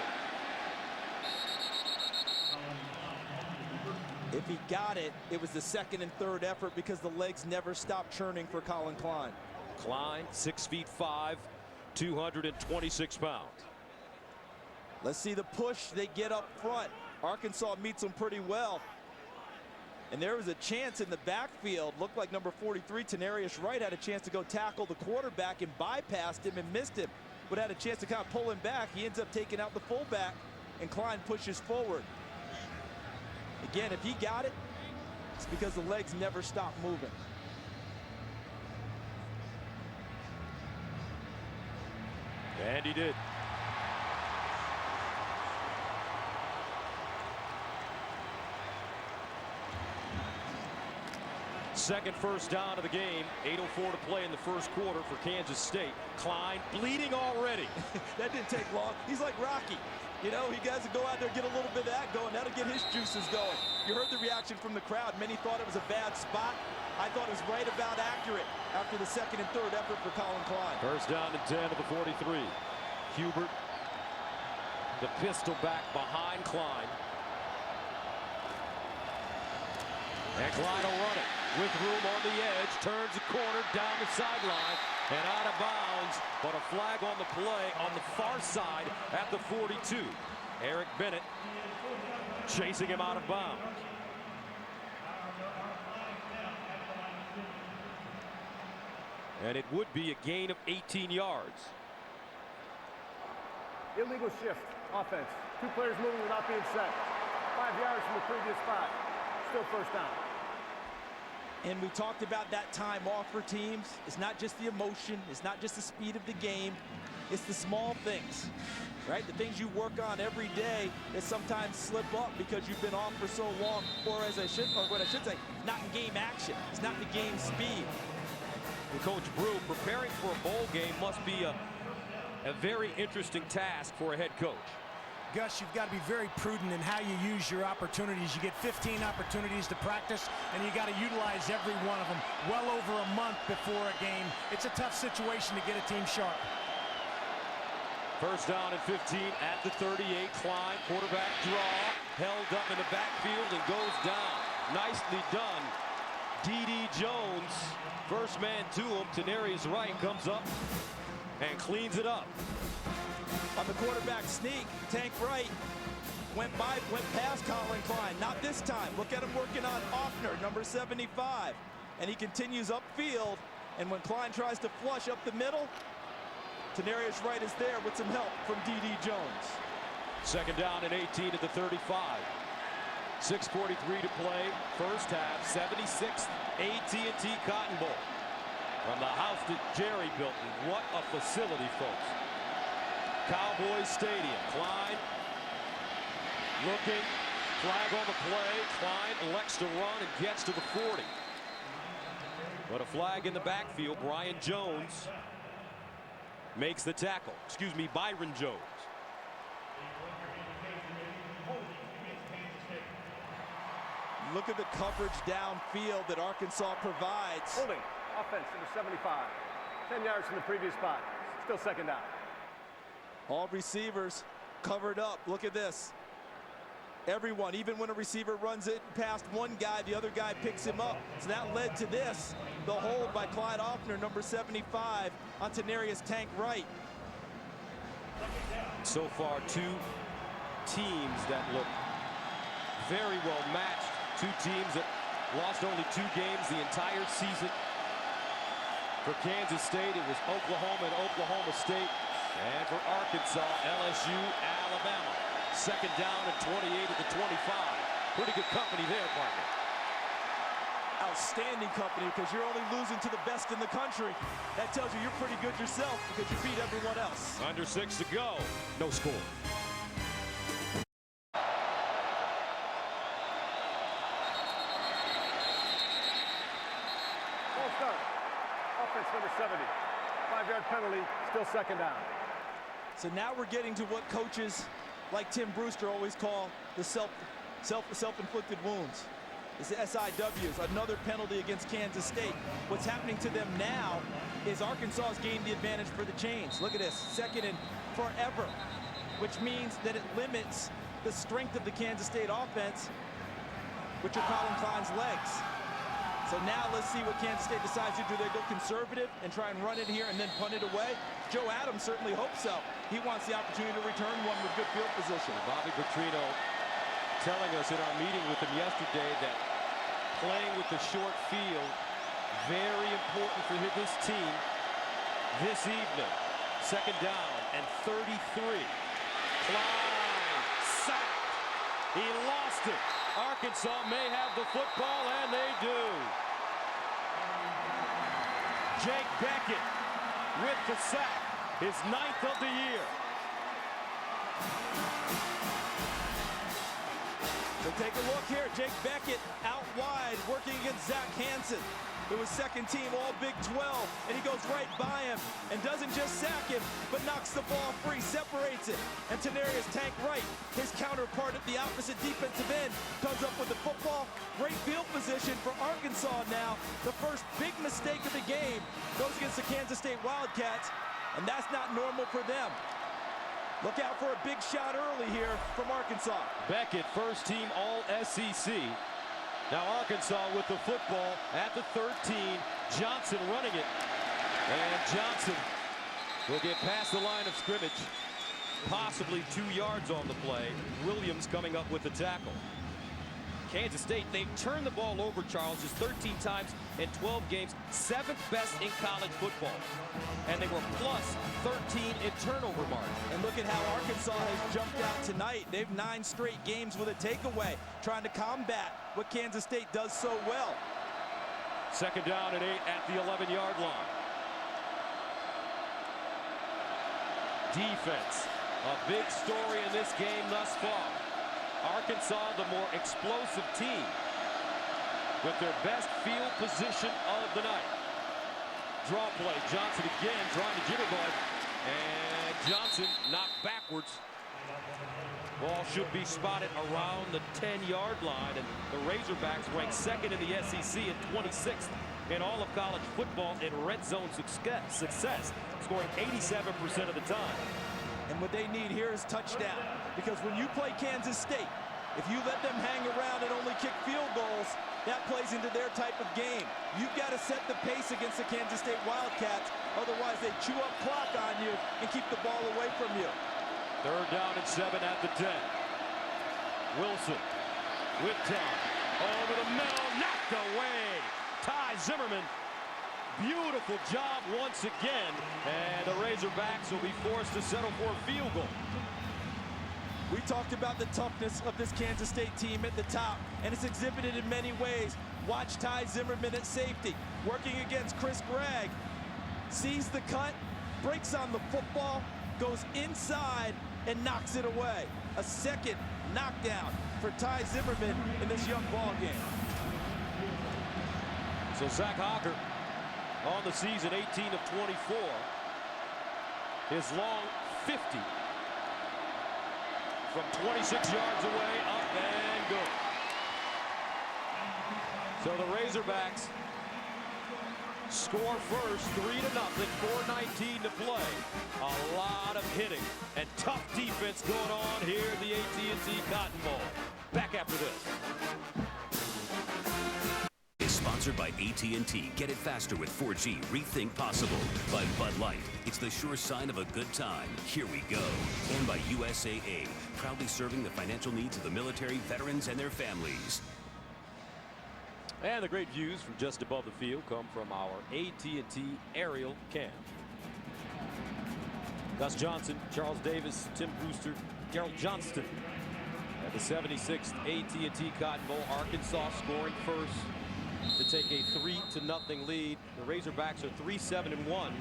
If he got it, it was the second and third effort because the legs never stopped churning for Colin Klein. Klein, 6'5", 226 pounds. Let's see the push they get up front. Arkansas meets them pretty well. And there was a chance in the backfield. Looked like number 43, Jarius Wright, had a chance to go tackle the quarterback and bypassed him and missed him, but had a chance to kind of pull him back. He ends up taking out the fullback, and Klein pushes forward. Again, if he got it, it's because the legs never stop moving. And he did. Second first down of the game. 8:04 to play in the first quarter for Kansas State. Klein bleeding already. That didn't take long. He's like Rocky. You know, he got to go out there and get a little bit of that going. That'll get his juices going. You heard the reaction from the crowd. Many thought it was a bad spot. I thought it was right about accurate after the second and third effort for Colin Klein. First down and 10 of the 43. Hubert, the pistol back behind Klein. And Klein will run it with room on the edge, turns the corner, down the sideline, and out of bounds, but a flag on the play on the far side at the 42. Eric Bennett chasing him out of bounds. And it would be a gain of 18 yards. Illegal shift, offense. 2 players moving without being set. 5 yards from the previous spot. Still first down. And we talked about that time off for teams. It's not just the emotion. It's not just the speed of the game. It's the small things, right? The things you work on every day that sometimes slip up because you've been off for so long, or what I should say, not in game action. It's not the game speed. And Coach Brew, preparing for a bowl game must be a very interesting task for a head coach. Gus, you've got to be very prudent in how you use your opportunities. You get 15 opportunities to practice, and you got to utilize every one of them well over a month before a game. It's a tough situation to get a team sharp. First down and 15 at the 38. Klein, quarterback draw, held up in the backfield and goes down. Nicely done. D.D. Jones, first man to him. Jarius Wright comes up and cleans it up. On the quarterback sneak, Tank Wright went past Colin Klein. Not this time. Look at him working on Offner, number 75. And he continues upfield. And when Klein tries to flush up the middle, Jarius Wright is there with some help from D.D. Jones. Second down and 18 at the 35. 6:43 to play. First half, 76th AT&T Cotton Bowl. From the house that Jerry built. And what a facility, folks. Cowboys Stadium. Klein looking, flag on the play. Klein elects to run and gets to the 40. But a flag in the backfield. Brian Jones makes the tackle. Excuse me, Byron Jones. Look at the coverage downfield that Arkansas provides. Holding, offense, number 75. 10 yards from the previous spot. Still second down. All receivers covered up. Look at this. Everyone, even when a receiver runs it past one guy, the other guy picks him up. So that led to this. The hold by Clyde Offner, number 75, on Jarius Tank Wright. So far, 2 teams that look very well matched. 2 teams that lost only 2 games the entire season. For Kansas State, it was Oklahoma and Oklahoma State. And for Arkansas, LSU, Alabama. Second down and 28 at the 25. Pretty good company there, partner. Outstanding company, because you're only losing to the best in the country. That tells you you're pretty good yourself because you beat everyone else. Under 6 to go. No score. Ball start. penalty, still second down. So now we're getting to what coaches like Tim Brewster always call the self-inflicted wounds. It's the SIWs, another penalty against Kansas State. What's happening to them now is Arkansas has gained the advantage for the chains. Look at this, second and forever, which means that it limits the strength of the Kansas State offense, which are Colin Klein's legs. So now let's see what Kansas State decides to do. They go conservative and try and run it here and then punt it away. Joe Adams certainly hopes so. He wants the opportunity to return one with good field position. Bobby Petrino telling us in our meeting with him yesterday that playing with the short field, very important for this team this evening. Second down and 33. Klein sacked. He lost it. Arkansas may have the football, and they do. Jake Beckett with the sack, his 9th of the year. So take a look here. Jake Beckett out wide, working against Zach Hansen. It was second team all Big 12, and he goes right by him and doesn't just sack him, but knocks the ball free, separates it. And Tenarius Tank Wright, his counterpart at the opposite defensive end, comes up with the football. Great field position for Arkansas now. The first big mistake of the game goes against the Kansas State Wildcats, and that's not normal for them. Look out for a big shot early here from Arkansas. Beckett, first team All-SEC. Now Arkansas with the football at the 13. Johnson running it. And Johnson will get past the line of scrimmage. Possibly 2 yards on the play. Williams coming up with the tackle. Kansas State, they've turned the ball over, Charles, just 13 times in 12 games. 7th best in college football. And they were plus 13 in turnover margin. And look at how Arkansas has jumped out tonight. They've 9 straight games with a takeaway, trying to combat what Kansas State does so well. Second down and 8 at the 11-yard line. Defense, a big story in this game thus far. Arkansas, the more explosive team, with their best field position of the night. Draw play, Johnson again trying to jitterbug, and Johnson knocked backwards. Ball should be spotted around the 10-yard line, and the Razorbacks ranked 2nd in the SEC and 26th in all of college football in red zone success, scoring 87% of the time. And what they need here is touchdown, because when you play Kansas State, if you let them hang around and only kick field goals, that plays into their type of game. You've got to set the pace against the Kansas State Wildcats, otherwise they chew up clock on you and keep the ball away from you. Third down and 7 at the 10. Wilson with time. Over the middle, knocked away. Ty Zimmerman. Beautiful job once again. And the Razorbacks will be forced to settle for a field goal. We talked about the toughness of this Kansas State team at the top, and it's exhibited in many ways. Watch Ty Zimmerman at safety, working against Chris Gregg. Sees the cut, breaks on the football, goes inside, and knocks it away. A second knockdown for Ty Zimmerman in this young ball game. So Zach Hocker on the season, 18 of 24. His long 50 from 26 yards away, up and good. So the Razorbacks score first, 3-0, 4:19 to play. A lot of hitting and tough defense going on here at the AT&T Cotton Bowl. Back after this. Sponsored by AT&T. Get it faster with 4G. Rethink possible. By Bud Light. It's the sure sign of a good time. Here we go. And by USAA. Proudly serving the financial needs of the military, veterans, and their families. And the great views from just above the field come from our AT&T aerial cam. Gus Johnson, Charles Davis, Tim Brewster, Gerald Johnston. At the 76th AT&T Cotton Bowl, Arkansas scoring first to take a 3-0 lead. The Razorbacks are 3-7-1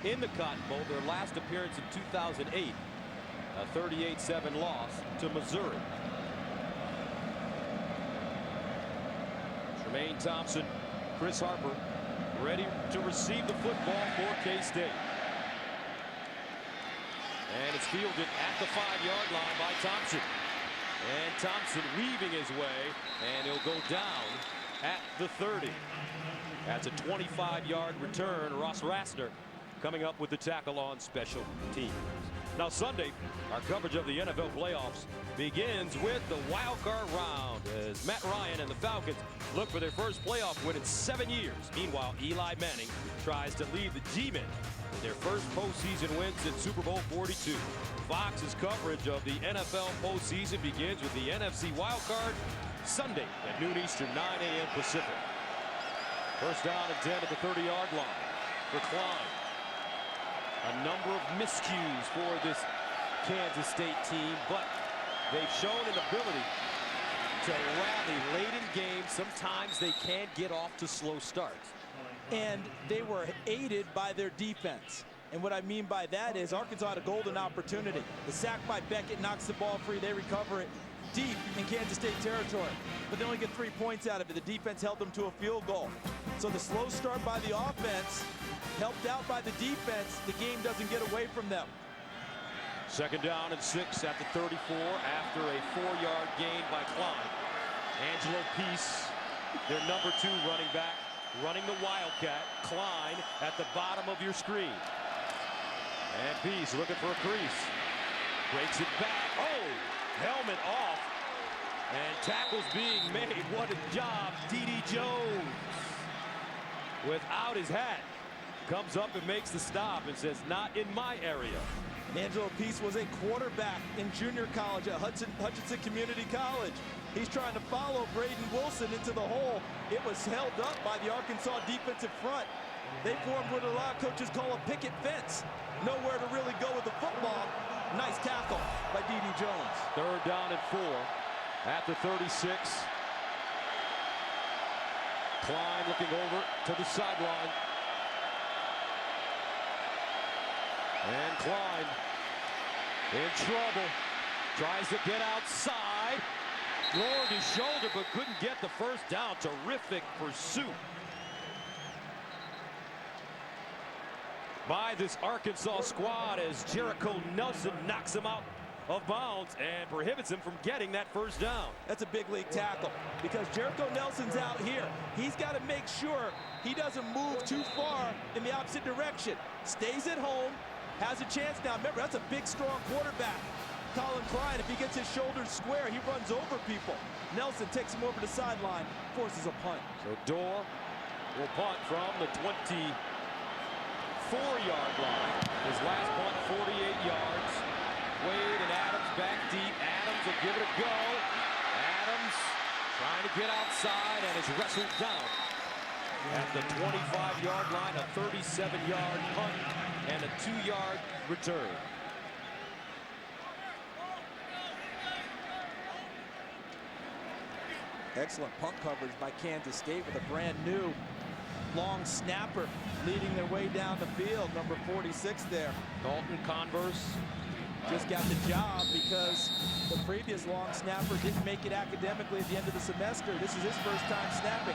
in the Cotton Bowl. Their last appearance in 2008, a 38-7 loss to Missouri. Tremaine Thompson, Chris Harper ready to receive the football for K-State. And it's fielded at the 5-yard line by Thompson. And Thompson weaving his way, and he'll go down at the 30. That's a 25-yard return. Ross Rassner coming up with the tackle on special teams. Now Sunday, our coverage of the NFL playoffs begins with the wild card round as Matt Ryan and the Falcons look for their first playoff win in 7 years. Meanwhile, Eli Manning tries to lead the G-Men in their first postseason win since Super Bowl 42. Fox's coverage of the NFL postseason begins with the NFC wild card Sunday at noon Eastern, 9 a.m. Pacific. First down and 10 at the 30-yard line for Klein. A number of miscues for this Kansas State team, but they've shown an ability to rally late in games. Sometimes they can't get off to slow starts. And they were aided by their defense. And what I mean by that is Arkansas had a golden opportunity. The sack by Beckett knocks the ball free. They recover it deep in Kansas State territory. But they only get 3 points out of it. The defense held them to a field goal. So the slow start by the offense, helped out by the defense, the game doesn't get away from them. Second down and 6 at the 34 after a 4-yard gain by Klein. Angelo Peace, their number 2 running back, running the Wildcat. Klein at the bottom of your screen. And Peace looking for a crease. Breaks it back. Oh, helmet off. And tackles being made. What a job, TE Jones. Without his hat. Comes up and makes the stop and says, not in my area. Angelo Peace was a quarterback in junior college at Hutchinson Community College. He's trying to follow Braden Wilson into the hole. It was held up by the Arkansas defensive front. They formed what a lot of coaches call a picket fence. Nowhere to really go with the football. Nice tackle by TE Jones. Third down and 4 at the 36. Klein looking over to the sideline. And Klein in trouble. Tries to get outside. Lowered his shoulder but couldn't get the first down. Terrific pursuit by this Arkansas squad as Jericho Nelson knocks him out of bounds and prohibits him from getting that first down. That's a big league tackle because Jericho Nelson's out here. He's got to make sure he doesn't move too far in the opposite direction. Stays at home, has a chance now. Remember, that's a big, strong quarterback. Colin Klein, if he gets his shoulders square, he runs over people. Nelson takes him over the sideline, forces a punt. So Dorr will punt from the 24-yard line. His last punt, 48 yards. Wade and Adams back deep. Adams will give it a go. Adams trying to get outside and is wrestled down at the 25-yard line. A 37-yard punt and a 2-yard return. Excellent punt coverage by Kansas State with a brand new long snapper leading their way down the field. Number 46 there. Dalton Converse just got the job because the previous long snapper didn't make it academically at the end of the semester. This is his first time snapping.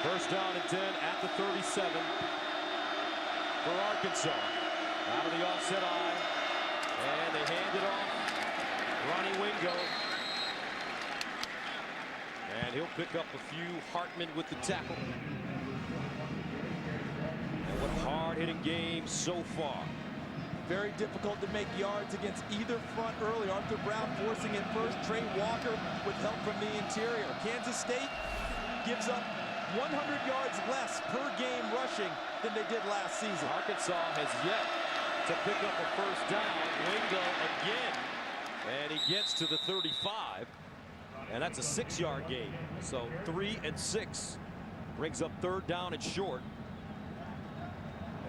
First down and 10 at the 37 for Arkansas. Out of the offset eye. And they hand it off. Ronnie Wingo. And he'll pick up a few. Hartman with the tackle. And what a hard-hitting game so far. Very difficult to make yards against either front early. Arthur Brown forcing it first. Trey Walker with help from the interior. Kansas State gives up 100 yards less per game rushing than they did last season. Arkansas has yet to pick up a first down. Wingo again. And he gets to the 35. And that's a 6-yard gain. So 3 and 6 brings up third down and short.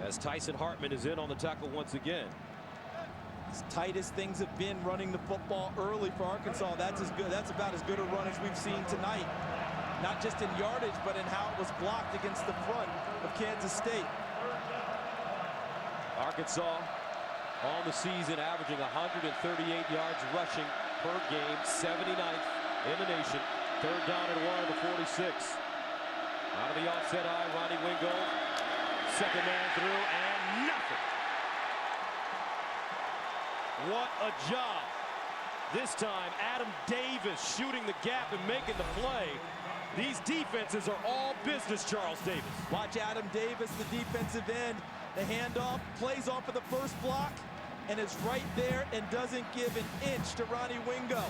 As Tyson Hartman is in on the tackle once again. As tight as things have been running the football early for Arkansas, that's about as good a run as we've seen tonight. Not just in yardage, but in how it was blocked against the front of Kansas State. Arkansas on the season averaging 138 yards rushing per game, 79th in the nation. Third down and 1 of the 46. Out of the offset eye, Ronnie Wingo. Second man through and nothing. What a job. This time, Adam Davis shooting the gap and making the play. These defenses are all business, Charles Davis. Watch Adam Davis, the defensive end. The handoff, plays off of the first block, and is right there and doesn't give an inch to Ronnie Wingo.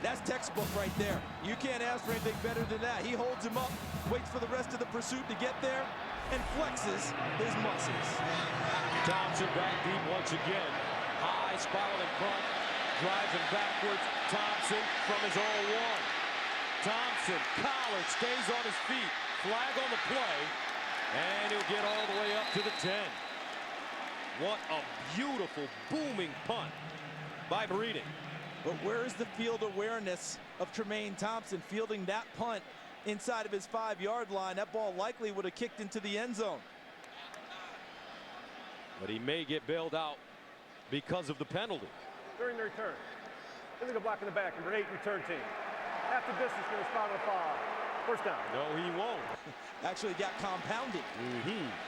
That's textbook right there. You can't ask for anything better than that. He holds him up, waits for the rest of the pursuit to get there, and flexes his muscles. Thompson back deep once again. High, spiraling front, drives him backwards. Thompson from his own one. Thompson, collared, stays on his feet. Flag on the play, and he'll get all the way up to the 10. What a beautiful, booming punt by Breeding. But where is the field awareness of Tremaine Thompson fielding that punt inside of his 5-yard line? That ball likely would have kicked into the end zone. But he may get bailed out because of the penalty. During the return, illegal block in the back, number 8 return team. After distance going to spot on the 5. First down. No, he won't. Actually got compounded.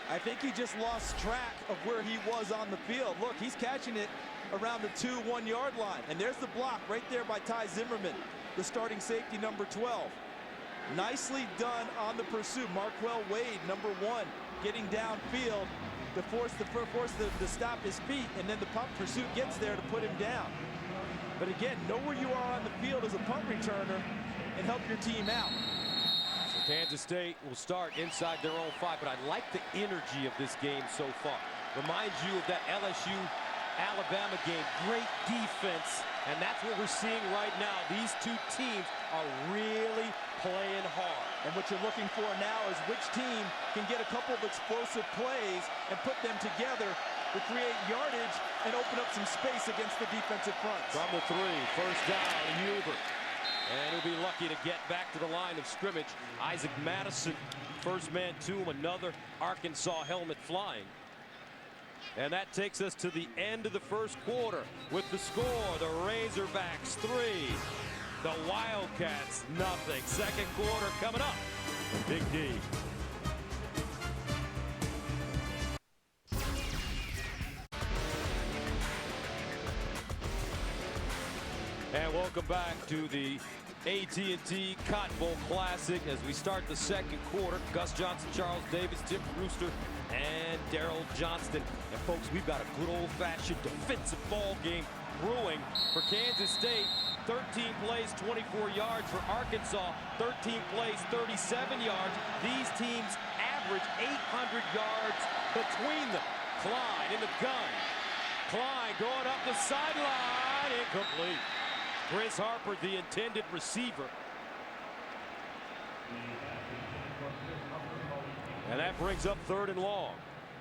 I think he just lost track of where he was on the field. Look, he's catching it around the 2 1-yard line. And there's the block right there by Ty Zimmerman, the starting safety, number 12. Nicely done on the pursuit. Marquell Wade, number 1, getting downfield to force the stop his feet, and then the punt pursuit gets there to put him down. But again, know where you are on the field as a punt returner and help your team out. So Kansas State will start inside their own 5, but I like the energy of this game so far. Reminds you of that LSU-Alabama game. Great defense, and that's what we're seeing right now. These two teams are really playing hard. And what you're looking for now is which team can get a couple of explosive plays and put them together to create yardage and open up some space against the defensive front. From the 3, first down, Hubert. And he'll be lucky to get back to the line of scrimmage. Isaac Madison, first man to him, another Arkansas helmet flying. And that takes us to the end of the first quarter with the score, the Razorbacks 3, the Wildcats nothing. Second quarter coming up. Big D. And welcome back to the AT&T Cotton Bowl Classic as we start the second quarter. Gus Johnson, Charles Davis, Tim Brewster, and Daryl Johnston. And folks, we've got a good old-fashioned defensive ball game brewing for Kansas State. 13 plays, 24 yards for Arkansas. 13 plays, 37 yards. These teams average 800 yards between them. Klein in the gun. Klein going up the sideline. Incomplete. Chris Harper, the intended receiver. And that brings up 3rd and long.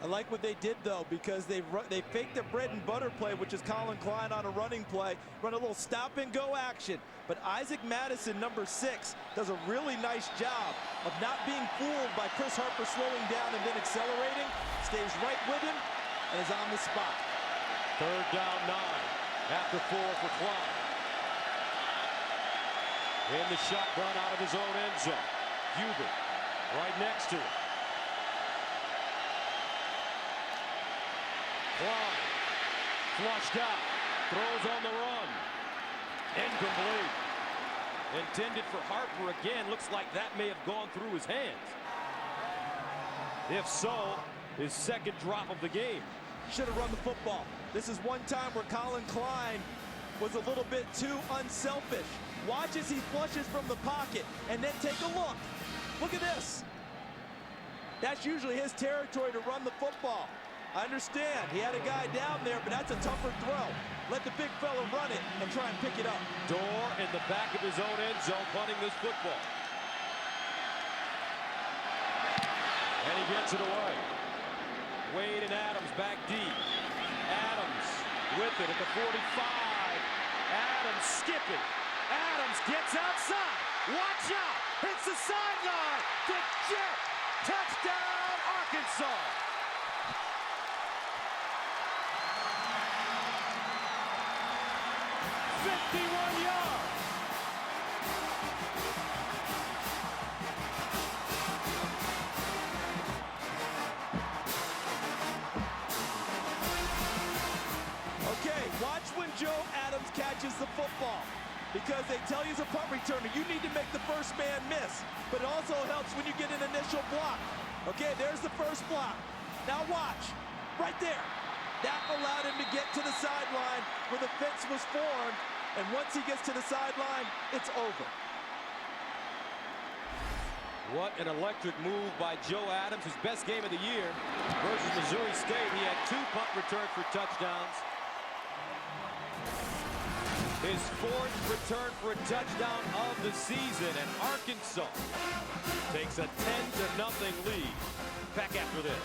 I like what they did, though, because they faked the bread and butter play, which is Colin Klein on a running play, run a little stop-and-go action. But Isaac Madison, number 6, does a really nice job of not being fooled by Chris Harper slowing down and then accelerating, stays right with him, and is on the spot. 3rd down 9, after 4 for Klein. In the shotgun out of his own end zone. Hubert right next to him. Klein flushed out, throws on the run. Incomplete. Intended for Harper again. Looks like that may have gone through his hands. If so, his second drop of the game. Should have run the football. This is one time where Colin Klein was a little bit too unselfish. Watch as he flushes from the pocket, and then take a look. Look at this. That's usually his territory to run the football. I understand he had a guy down there, but that's a tougher throw. Let the big fella run it and try and pick it up. Dorr in the back of his own end zone, punting this football. And he gets it away. Wade and Adams back deep. Adams with it at the 45. Adams skipping. Adams gets outside. Watch out. Hits the sideline to Jet. Touchdown, Arkansas. is the football, because they tell you as a punt returner, you need to make the first man miss. But it also helps when you get an initial block. Okay, there's the first block. Now watch, right there. That allowed him to get to the sideline where the fence was formed. And once he gets to the sideline, it's over. What an electric move by Joe Adams, his best game of the year versus Missouri State. He had 2 punt returns for touchdowns. His 4th return for a touchdown of the season, and Arkansas takes a 10-0 lead. Back after this.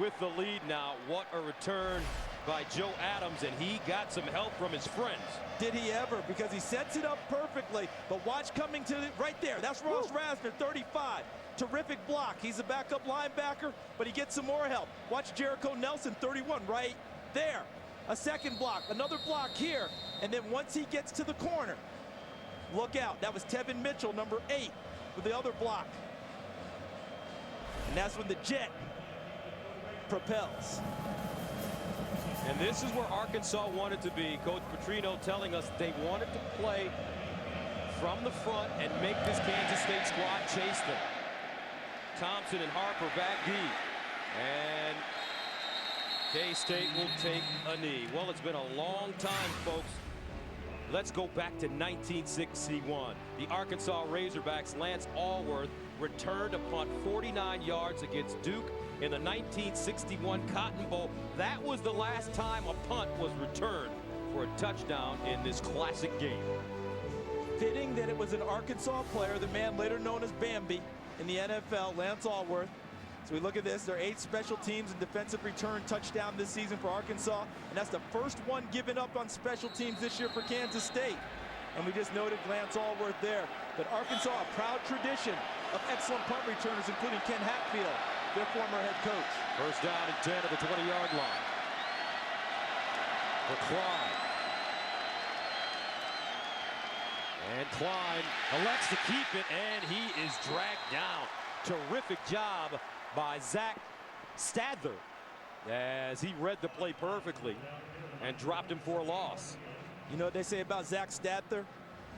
With the lead now, what a return by Joe Adams, and he got some help from his friends. Did he ever? Because he sets it up perfectly. But watch coming to right there. That's Ross Rasner, 35. Terrific block. He's a backup linebacker, but he gets some more help. Watch Jericho Nelson, 31, right there. A second block, another block here. And then once he gets to the corner, look out. That was Tevin Mitchell, number 8, with the other block. And that's when the jet propels. And this is where Arkansas wanted to be. Coach Petrino telling us they wanted to play from the front and make this Kansas State squad chase them. Thompson and Harper back deep. And K-State will take a knee. Well, it's been a long time, folks. Let's go back to 1961. The Arkansas Razorbacks' Lance Alworth returned a punt 49 yards against Duke in the 1961 Cotton Bowl. That was the last time a punt was returned for a touchdown in this classic game. Fitting that it was an Arkansas player, the man later known as Bambi in the NFL, Lance Alworth. So we look at this, there are 8 special teams and defensive return touchdown this season for Arkansas, and that's the first one given up on special teams this year for Kansas State. And we just noted Lance Alworth there. But Arkansas, a proud tradition of excellent punt returners, including Ken Hatfield, their former head coach. First down and 10 at the 20-yard line. For Klein. And Klein elects to keep it, and he is dragged down. Terrific job by Zach Stadler as he read the play perfectly and dropped him for a loss. You know what they say about Zach Stadler?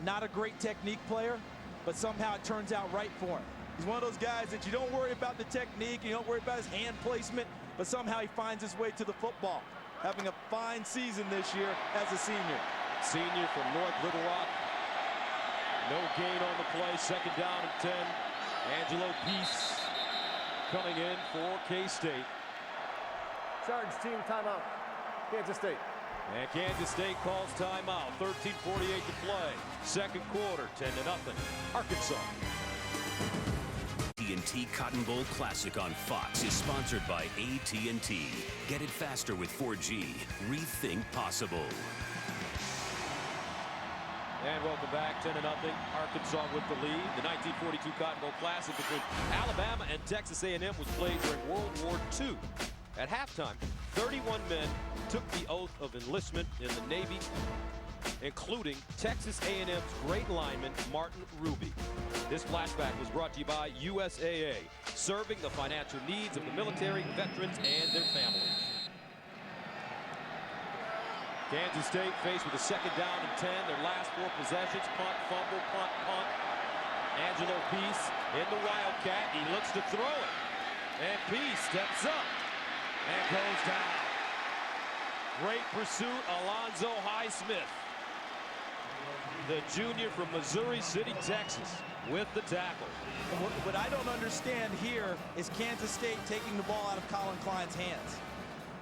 Not a great technique player, but somehow it turns out right for him. He's one of those guys that you don't worry about the technique, you don't worry about his hand placement, but somehow he finds his way to the football. Having a fine season this year as a senior. Senior from North Little Rock. No gain on the play, second down and 10. Angelo Peace coming in for K-State. Charge team timeout. Kansas State. And Kansas State calls timeout. 13:48 to play. Second quarter, 10-0. Arkansas. AT&T Cotton Bowl Classic on Fox is sponsored by AT&T. Get it faster with 4G. Rethink possible. And welcome back, 10-0. Arkansas with the lead. The 1942 Cotton Bowl Classic between Alabama and Texas A&M was played during World War II. At halftime, 31 men took the oath of enlistment in the Navy, including Texas A&M's great lineman, Martin Ruby. This flashback was brought to you by USAA, serving the financial needs of the military, veterans, and their families. Kansas State faced with a second down and 10. Their last 4 possessions, punt, fumble, punt, punt. Angelo Peace in the Wildcat. He looks to throw it. And Peace steps up and goes down. Great pursuit, Alonzo Highsmith, the junior from Missouri City, Texas, with the tackle. What I don't understand here is Kansas State taking the ball out of Colin Klein's hands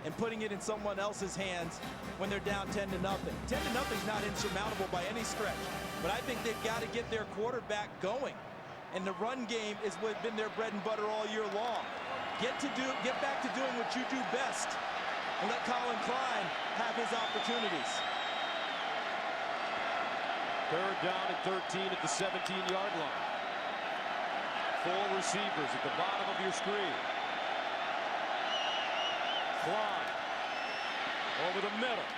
and putting it in someone else's hands when they're down 10-0. 10-0 is not insurmountable by any stretch, but I think they've got to get their quarterback going. And the run game is what's been their bread and butter all year long. Get back to doing what you do best and let Colin Klein have his opportunities. Third down and 13 at the 17-yard line. 4 receivers at the bottom of your screen. Klein over the middle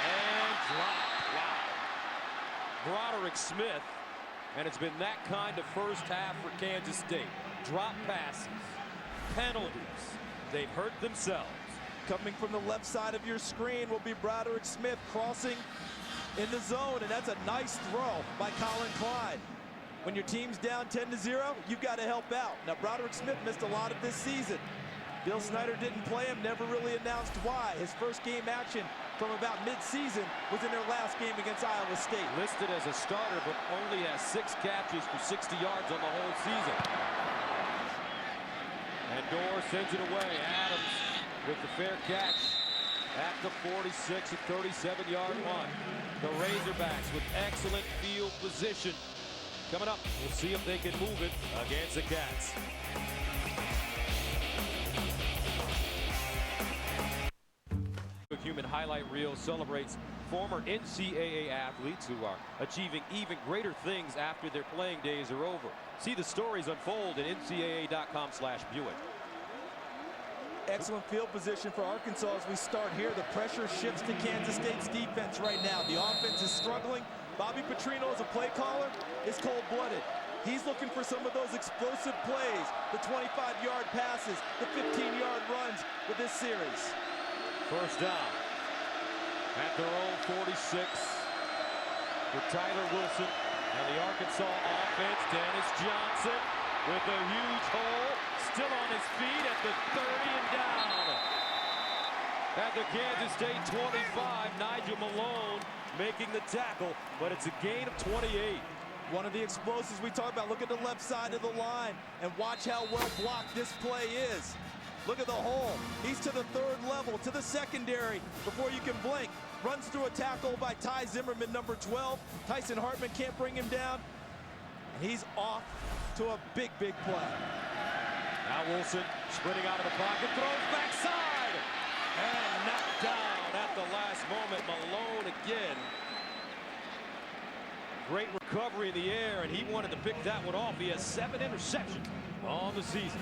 and dropped. Wow. Broderick Smith, and it's been that kind of first half for Kansas State. Drop passes, penalties, they've hurt themselves. Coming from the left side of your screen will be Broderick Smith crossing in the zone, and that's a nice throw by Klein. When your team's down 10-0, you've got to help out. Now, Broderick Smith missed a lot of this season. Bill Snyder didn't play him, never really announced why. His first game action from about mid-season was in their last game against Iowa State. Listed as a starter, but only has 6 catches for 60 yards on the whole season. And Dorr sends it away. Adams with the fair catch at the 46 and 37-yard line. The Razorbacks with excellent field position. Coming up, we'll see if they can move it against the Cats. The Human Highlight Reel celebrates former NCAA athletes who are achieving even greater things after their playing days are over. See the stories unfold at ncaa.com/Buick. Excellent field position for Arkansas as we start here. The pressure shifts to Kansas State's defense right now. The offense is struggling. Bobby Petrino, as a play caller, is cold-blooded. He's looking for some of those explosive plays, the 25-yard passes, the 15-yard runs with this series. First down at their own 46 for Tyler Wilson and the Arkansas offense. Dennis Johnson with a huge hole, still on his feet at the 30 and down. At the Kansas State 25, Nigel Malone making the tackle, but it's a gain of 28. One of the explosives we talked about. Look at the left side of the line and watch how well blocked this play is. Look at the hole. He's to the third level, to the secondary before you can blink. Runs through a tackle by Ty Zimmerman, number 12. Tyson Hartman can't bring him down. And he's off to a big, big play. Now Wilson sprinting out of the pocket, throws backside, and knocked down at the last moment. Malone again. Great recovery in the air, and he wanted to pick that one off. He has 7 interceptions on the season.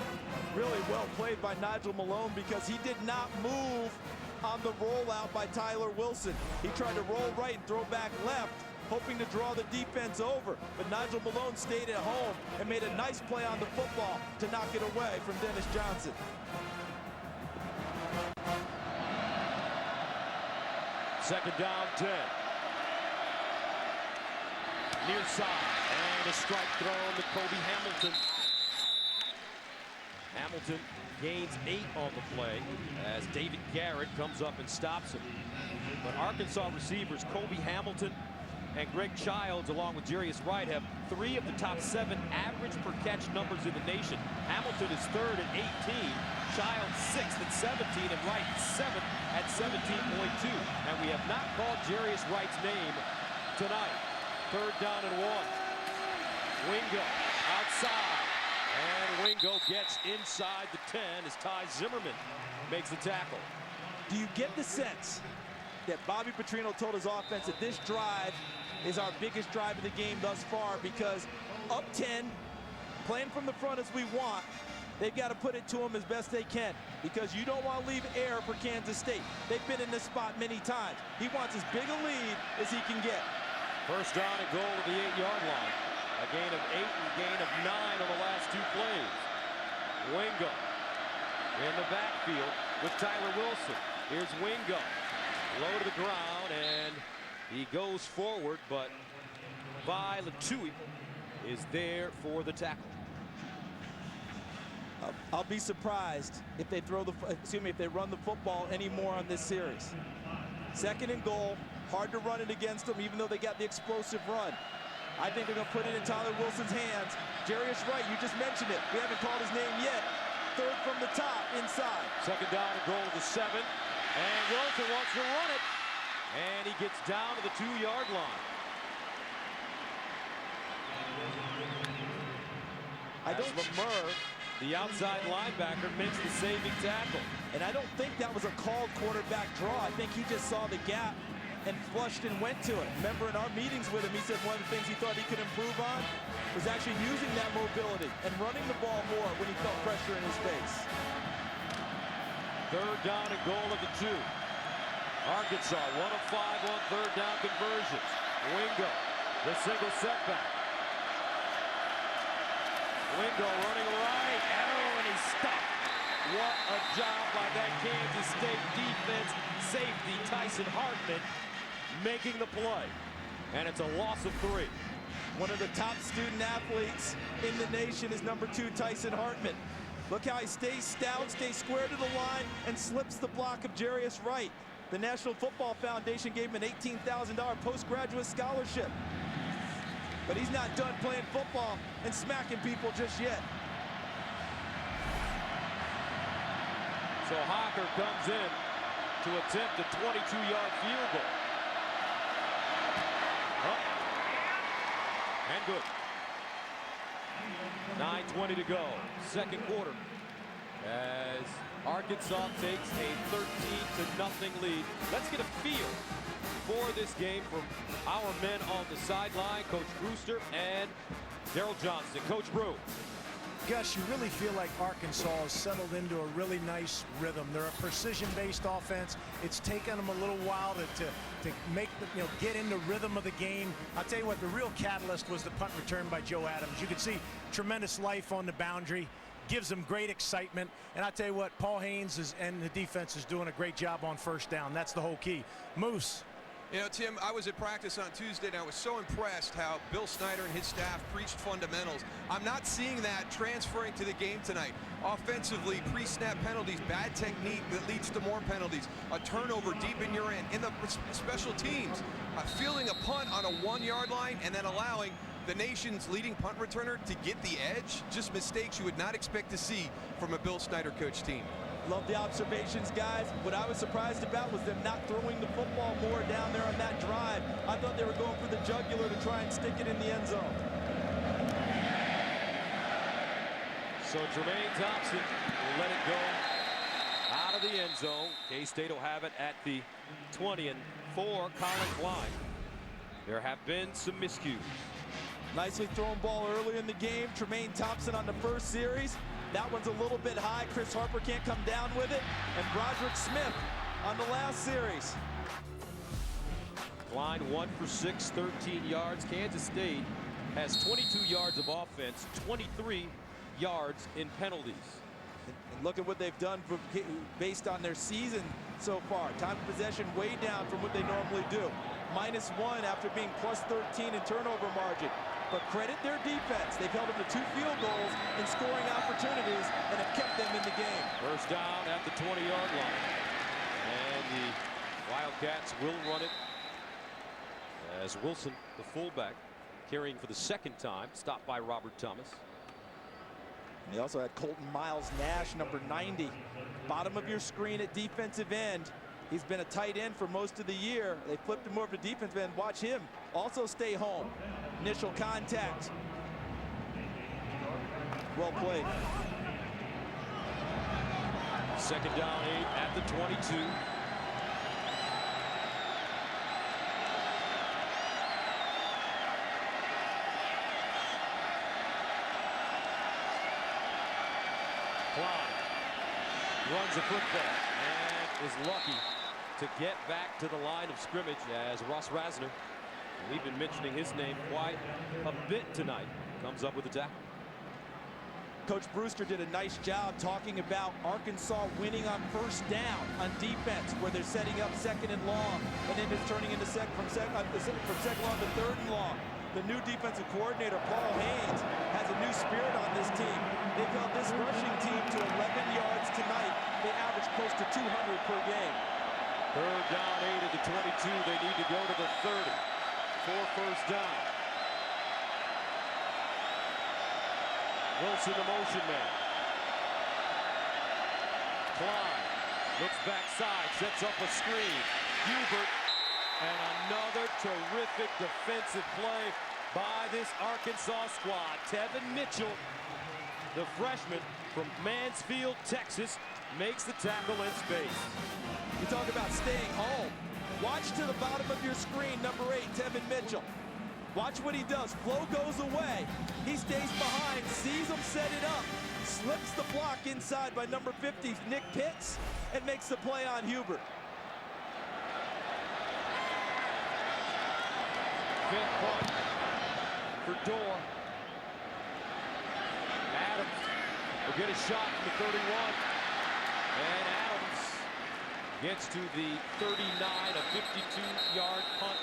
Really well played by Nigel Malone because he did not move on the rollout by Tyler Wilson. He tried to roll right and throw back left, hoping to draw the defense over. But Nigel Malone stayed at home and made a nice play on the football to knock it away from Dennis Johnson. Second down, 10. Near side, and a strike thrown to Kobe Hamilton. Hamilton gains 8 on the play as David Garrett comes up and stops him. But Arkansas receivers Kobe Hamilton and Greg Childs, along with Jarius Wright, have 3 of the top 7 average per catch numbers in the nation. Hamilton is 3rd at 18, Childs 6th at 17, and Wright 7th at 17.2. And we have not called Jarius Wright's name tonight. 3rd down and 1. Wingo outside. And Wingo gets inside the 10 as Ty Zimmerman makes the tackle. Do you get the sense that Bobby Petrino told his offense that this drive is our biggest drive of the game thus far, because up 10, playing from the front as we want, they've got to put it to them as best they can, because you don't want to leave air for Kansas State. They've been in this spot many times. He wants as big a lead as he can get. First down and goal at the 8-yard line. A gain of 8 and a gain of 9 on the last 2 plays. Wingo in the backfield with Tyler Wilson. Here's Wingo. Low to the ground, and he goes forward, but Vi Latui is there for the tackle. I'll be surprised if they if they run the football anymore on this series. 2nd and goal. Hard to run it against them, even though they got the explosive run. I think they're going to put it in Tyler Wilson's hands. Jarius Wright, you just mentioned it. We haven't called his name yet. 3rd from the top, inside. 2nd down and goal to 7. And Wilson wants to run it. And he gets down to the 2-yard line. Lemur, the outside linebacker, makes the saving tackle. And I don't think that was a called quarterback draw. I think he just saw the gap and flushed and went to it. Remember, in our meetings with him, he said one of the things he thought he could improve on was actually using that mobility and running the ball more when he felt pressure in his face. 3rd down and goal at the 2. Arkansas 1 of 5 on 3rd down conversions. Wingo, the single setback. Wingo running right. Oh, and he's stopped what a job by that Kansas State defense. Safety Tyson Hartman making the play. And it's a loss of 3. One of the top student athletes in the nation is number 2, Tyson Hartman. Look how he stays stout, stays square to the line, and slips the block of Jarius Wright. The National Football Foundation gave him an $18,000 postgraduate scholarship. But he's not done playing football and smacking people just yet. So Hocker comes in to attempt a 22-yard field goal. And good. 9:20 to go, second quarter, as Arkansas takes a 13-0 lead. Let's get a feel for this game from our men on the sideline, Coach Brewster and Daryl Johnston. Coach Brew. Gus, you really feel like Arkansas has settled into a really nice rhythm. They're a precision-based offense. It's taken them a little while to make the, get into rhythm of the game. I'll tell you what, the real catalyst was the punt return by Joe Adams. You could see tremendous life on the boundary, gives them great excitement. And I'll tell you what, Paul Haynes and the defense is doing a great job on first down. That's the whole key. Moose. You know, Tim, I was at practice on Tuesday, and I was so impressed how Bill Snyder and his staff preached fundamentals. I'm not seeing that transferring to the game tonight. Offensively, pre-snap penalties, bad technique that leads to more penalties, a turnover deep in your end. In the special teams, fielding a punt on a 1-yard line and then allowing the nation's leading punt returner to get the edge, just mistakes you would not expect to see from a Bill Snyder coach team. Love the observations, guys. What I was surprised about was them not throwing the football more down there on that drive. I thought they were going for the jugular to try and stick it in the end zone. So Jermaine Thompson will let it go out of the end zone. K-State will have it at the 20, and for Colin Klein, there have been some miscues. Nicely thrown ball early in the game. Jermaine Thompson on the first series. That one's a little bit high. Chris Harper can't come down with it. And Broderick Smith on the last series. Klein 1 for 6, 13 yards. Kansas State has 22 yards of offense, 23 yards in penalties. And look at what they've done based on their season so far. Time of possession way down from what they normally do. -1 after being +13 in turnover margin. But credit their defense. They've held them to 2 field goals in scoring opportunities and have kept them in the game. First down at the 20-yard line. And the Wildcats will run it as Wilson, the fullback, carrying for the second time, stopped by Robert Thomas. And they also had Colton Miles Nash, number 90. Bottom of your screen at defensive end. He's been a tight end for most of the year. They flipped him over to defensive end. Watch him also stay home. Initial contact. Well played. Second down 8 at the 22. Klein runs the football and is lucky to get back to the line of scrimmage as Ross Rasner, we've been mentioning his name quite a bit tonight, comes up with a tackle. Coach Brewster did a nice job talking about Arkansas winning on first down on defense, where they're setting up 2nd and long, and then it's turning into from second long to 3rd and long. The new defensive coordinator, Paul Haynes, has a new spirit on this team. They've held this rushing team to 11 yards tonight. They average close to 200 per game. Third down 8 at the 22. They need to go to the 30 for first down. Wilson, the motion man. Klein looks backside, sets up a screen. Hubert, and another terrific defensive play by this Arkansas squad. Tevin Mitchell, the freshman from Mansfield, Texas, makes the tackle in space. You talk about staying home. Watch to the bottom of your screen, number 8, Tevin Mitchell. Watch what he does. Flow goes away. He stays behind, sees him set it up, slips the block inside by number 50, Nick Pitts, and makes the play on Hubert. Fifth punt for Dorr. Adams will get a shot from the 31. And Adams gets to the 39, a 52-yard punt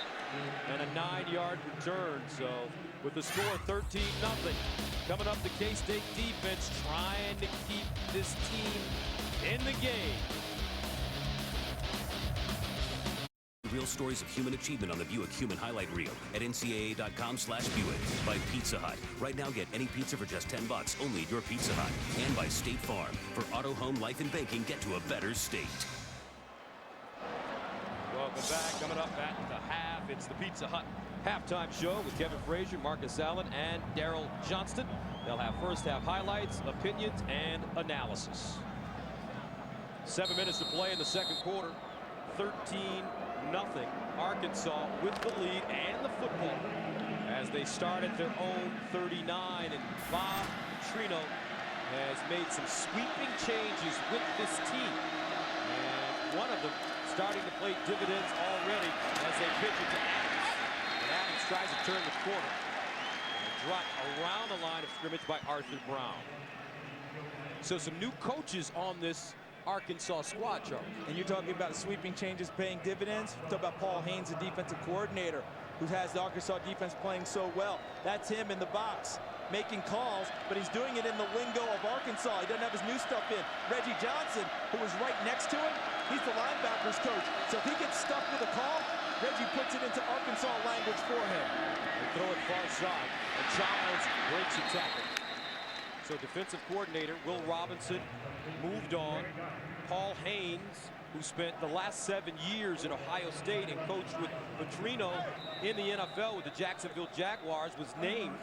and a 9-yard return. So with the score 13-0, coming up the K-State defense trying to keep this team in the game. Real stories of human achievement on the Buick Human Highlight Reel at ncaa.com/Buick. By Pizza Hut. Right now, get any pizza for just $10 only at your Pizza Hut. And by State Farm. For auto, home, life, and banking, get to a better state. Welcome back. Coming up at the half, it's the Pizza Hut halftime show with Kevin Frazier, Marcus Allen, and Daryl Johnston. They'll have first half highlights, opinions, and analysis. 7 minutes to play in the second quarter. 13-0. Arkansas with the lead and the football as they start at their own 39. And Bob Petrino has made some sweeping changes with this team. And one of them starting to play dividends already as they pitch it to Adams. And Adams tries to turn the corner. And dropped around the line of scrimmage by Arthur Brown. So some new coaches on this Arkansas squad, Charles. And you're talking about sweeping changes paying dividends. Talk about Paul Haynes, the defensive coordinator, who has the Arkansas defense playing so well. That's him in the box making calls, but he's doing it in the lingo of Arkansas. He doesn't have his new stuff in. Reggie Johnson, who was right next to him, he's the linebackers coach. So if he gets stuck with a call, Reggie puts it into Arkansas language for him. They throw it far side, and Childs breaks a tackle. So defensive coordinator Will Robinson moved on. Paul Haynes, who spent the last 7 years in Ohio State and coached with Petrino in the NFL with the Jacksonville Jaguars, was named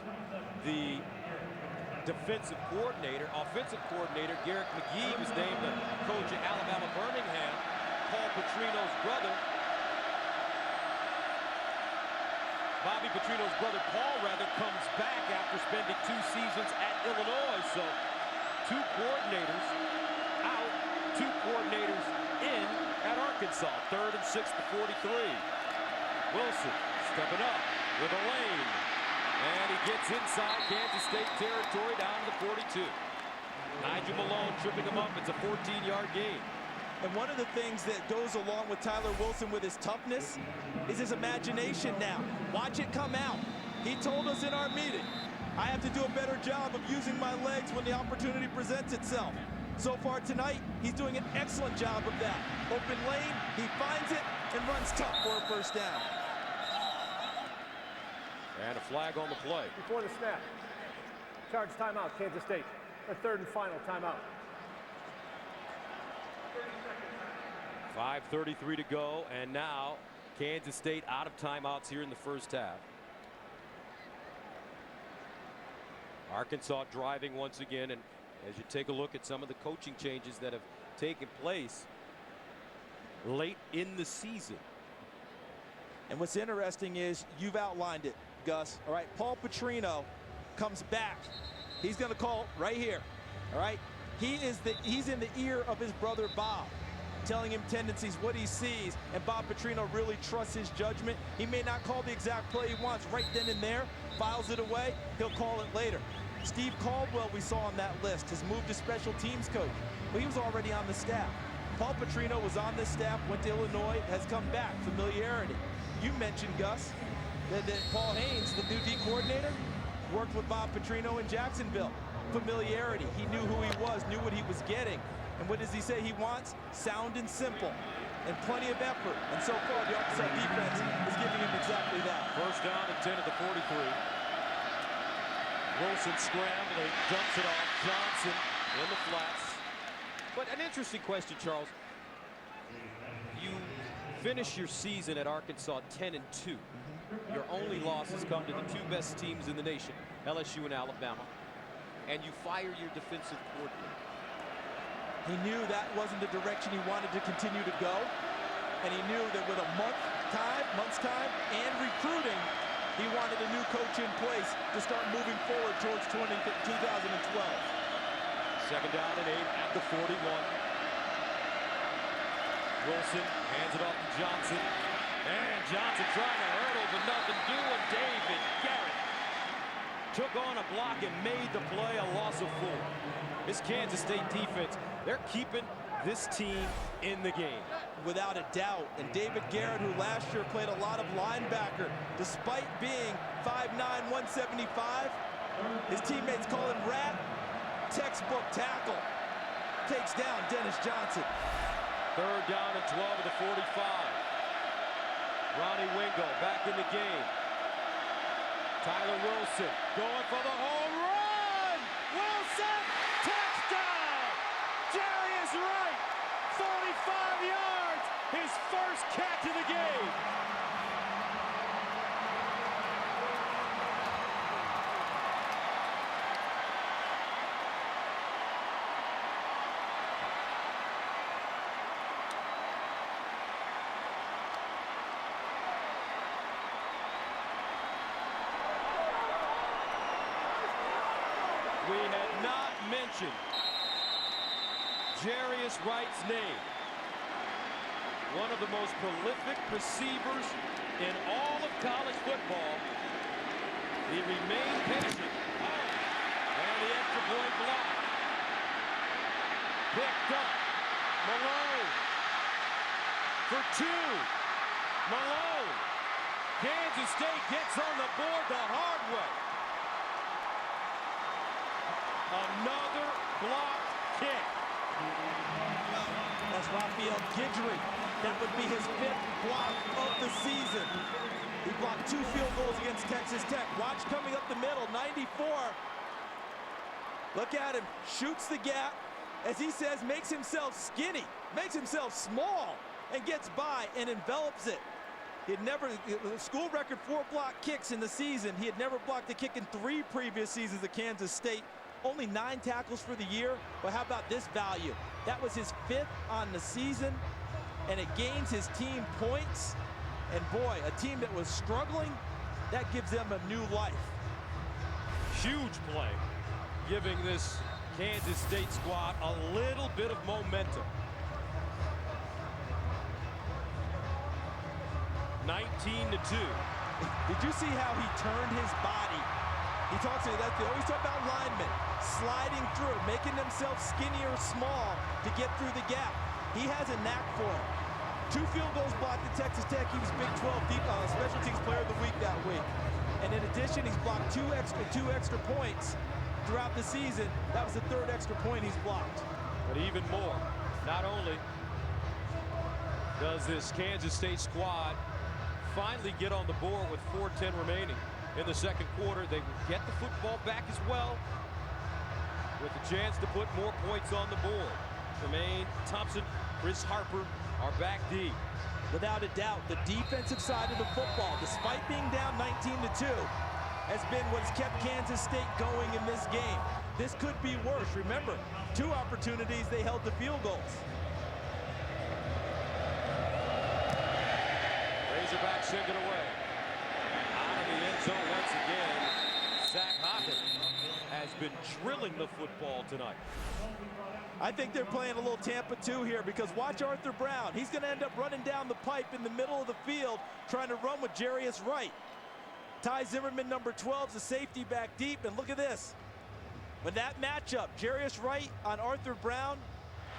the defensive coordinator. Offensive coordinator Garrett McGee was named the coach at Alabama Birmingham. Paul Petrino's brother, Bobby Petrino's brother Paul, comes back after spending 2 seasons at Illinois. So 2 coordinators out, 2 coordinators in at Arkansas. 3rd and 6 to 43. Wilson stepping up with a lane. And he gets inside Kansas State territory down to the 42. Nigel Malone tripping him up. It's a 14-yard gain. And one of the things that goes along with Tyler Wilson with his toughness is his imagination now. Watch it come out. He told us in our meeting, I have to do a better job of using my legs when the opportunity presents itself. So far tonight, he's doing an excellent job of that. Open lane, he finds it and runs tough for a first down. And a flag on the play. Before the snap, charge timeout, Kansas State. Their 3rd and final timeout. 5:33 to go, and now Kansas State out of timeouts here in the first half. Arkansas driving once again, and as you take a look at some of the coaching changes that have taken place late in the season. And what's interesting is you've outlined it, Gus. All right, Paul Petrino comes back. He's going to call right here. All right, he's in the ear of his brother Bob, telling him tendencies, what he sees, and Bob Petrino really trusts his judgment. He may not call the exact play he wants right then and there, files it away, he'll call it later. Steve Caldwell, we saw on that list, has moved to special teams coach, but he was already on the staff. Paul Petrino was on this staff, went to Illinois, has come back, familiarity. You mentioned, Gus, that Paul Haynes, the new D coordinator, worked with Bob Petrino in Jacksonville. Familiarity, he knew who he was, knew what he was getting. And what does he say he wants? Sound and simple, and plenty of effort. And so far, the Arkansas defense is giving him exactly that. First down and 10 at the 43. Wilson scrambling, dumps it off. Johnson in the flats. But an interesting question, Charles. You finish your season at Arkansas 10-2. Your only losses come to the 2 best teams in the nation, LSU and Alabama. And you fire your defensive coordinator. He knew that wasn't the direction he wanted to continue to go. And he knew that with a month's time, and recruiting, he wanted a new coach in place to start moving forward towards 2012. 2nd down and 8 at the 41. Wilson hands it off to Johnson. And Johnson trying to hurdle, but nothing doing. David Garrett took on a block and made the play, a loss of 4. This Kansas State defense, they're keeping this team in the game. Without a doubt. And David Garrett, who last year played a lot of linebacker, despite being 5'9", 175, his teammates call him Rat. Textbook tackle. Takes down Dennis Johnson. 3rd down and 12 at the 45. Ronnie Wingo back in the game. Tyler Wilson going for the home run. Wilson, touchdown. Jarius Wright, 45 yards, his first catch of the game. We had not mentioned Jarius Wright's name. One of the most prolific receivers in all of college football. He remained patient. And the extra point block. Picked up. Malone for 2. Malone. Kansas State gets on the board the hard way. Another blocked kick. That's Raphael Guidry. That would be his 5th block of the season. He blocked 2 field goals against Texas Tech. Watch coming up the middle, 94. Look at him, shoots the gap. As he says, makes himself skinny, makes himself small, and gets by and envelops it. He had never, school record 4 block kicks in the season. He had never blocked a kick in 3 previous seasons at Kansas State. Only 9 tackles for the year, but how about this value? That was his 5th on the season, and it gains his team points. And boy, a team that was struggling, that gives them a new life. Huge play, giving this Kansas State squad a little bit of momentum. 19-2. Did you see how he turned his body? He talks about that. They always talk about linemen sliding through, making themselves skinny or small to get through the gap. He has a knack for it. 2 field goals blocked at Texas Tech. He was Big 12 Special Teams Player of the Week that week. And in addition, he's blocked 2 extra points throughout the season. That was the 3rd extra point he's blocked. But even more, not only does this Kansas State squad finally get on the board with 4:10 remaining in the 2nd quarter, they will get the football back as well with a chance to put more points on the board. Tremaine Thompson, Chris Harper are back deep. Without a doubt, the defensive side of the football, despite being down 19-2, has been what has kept Kansas State going in this game. This could be worse. Remember, 2 opportunities they held to field goals. Razorbacks send it away. Out of the end zone once again. Zach Hocker has been drilling the football tonight. I think they're playing a little Tampa 2 here, because watch Arthur Brown. He's going to end up running down the pipe in the middle of the field trying to run with Jarius Wright. Ty Zimmerman, number 12, is a safety back deep, and look at this. With that matchup, Jarius Wright on Arthur Brown,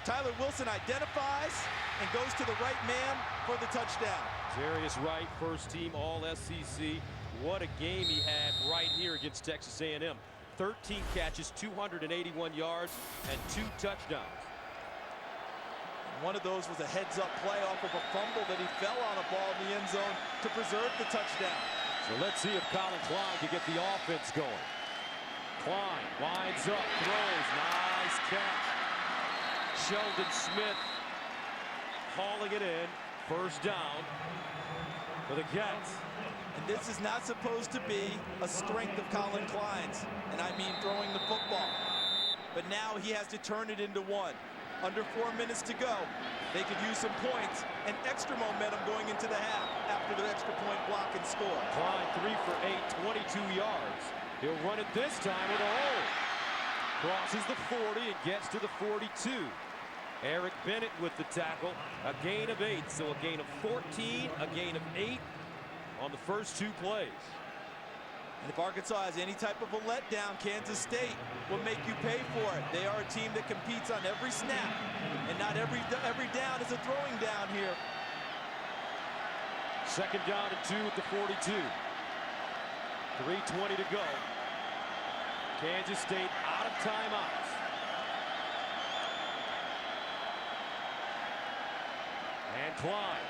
Tyler Wilson identifies and goes to the right man for the touchdown. Jarius Wright, first team All-SEC. What a game he had right here against Texas A&M. 13 catches, 281 yards, and 2 touchdowns. One of those was a heads-up play off of a fumble that he fell on a ball in the end zone to preserve the touchdown. So let's see if Colin Klein can get the offense going. Klein winds up, throws, nice catch. Sheldon Smith hauling it in, first down for the Cats. And this is not supposed to be a strength of Colin Klein's, and I mean throwing the football. But now he has to turn it into one. Under 4 minutes to go, they could use some points and extra momentum going into the half after the extra point block and score. Klein 3 for 8, 22 yards. He'll run it this time with a hole. Crosses the 40 and gets to the 42. Eric Bennett with the tackle, a gain of 8, so a gain of 14, a gain of 8 on the first 2 plays. And if Arkansas has any type of a letdown, Kansas State will make you pay for it. They are a team that competes on every snap, and not every down is a throwing down here. Second down and 2 at the 42. 3:20 to go. Kansas State out of timeouts. And Klein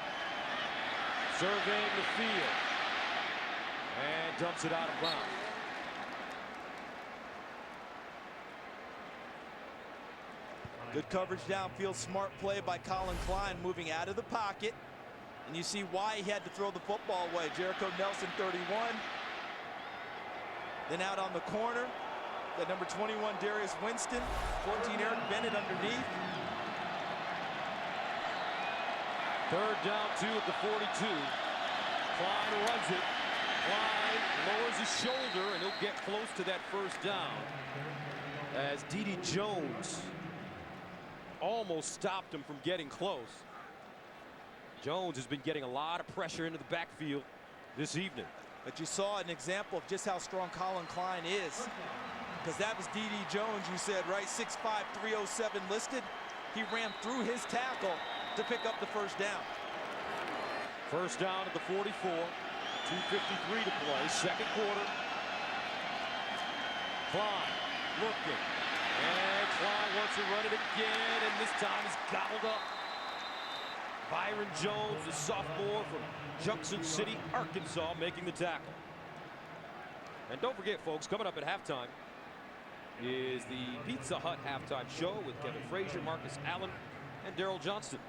surveying the field and dumps it out of bounds. Good coverage downfield, smart play by Colin Klein, moving out of the pocket. And you see why he had to throw the football away. Jericho Nelson, 31. Then out on the corner, that number 21, Darius Winston. 14, Eric Bennett underneath. Third down, 2 at the 42. Klein runs it. Klein lowers his shoulder, and he'll get close to that first down as TE Jones almost stopped him from getting close. Jones has been getting a lot of pressure into the backfield this evening. But you saw an example of just how strong Colin Klein is. Because that was TE Jones, you said, right? 6'5", 307 listed. He ran through his tackle to pick up the first down. First down at the 44. 2:53 to play, second quarter. Klein looking. And Klein wants to run it again, and this time is gobbled up. Byron Jones, the sophomore from Junction City, Arkansas, making the tackle. And don't forget, folks, coming up at halftime is the Pizza Hut halftime show with Kevin Frazier, Marcus Allen, and Daryl Johnston.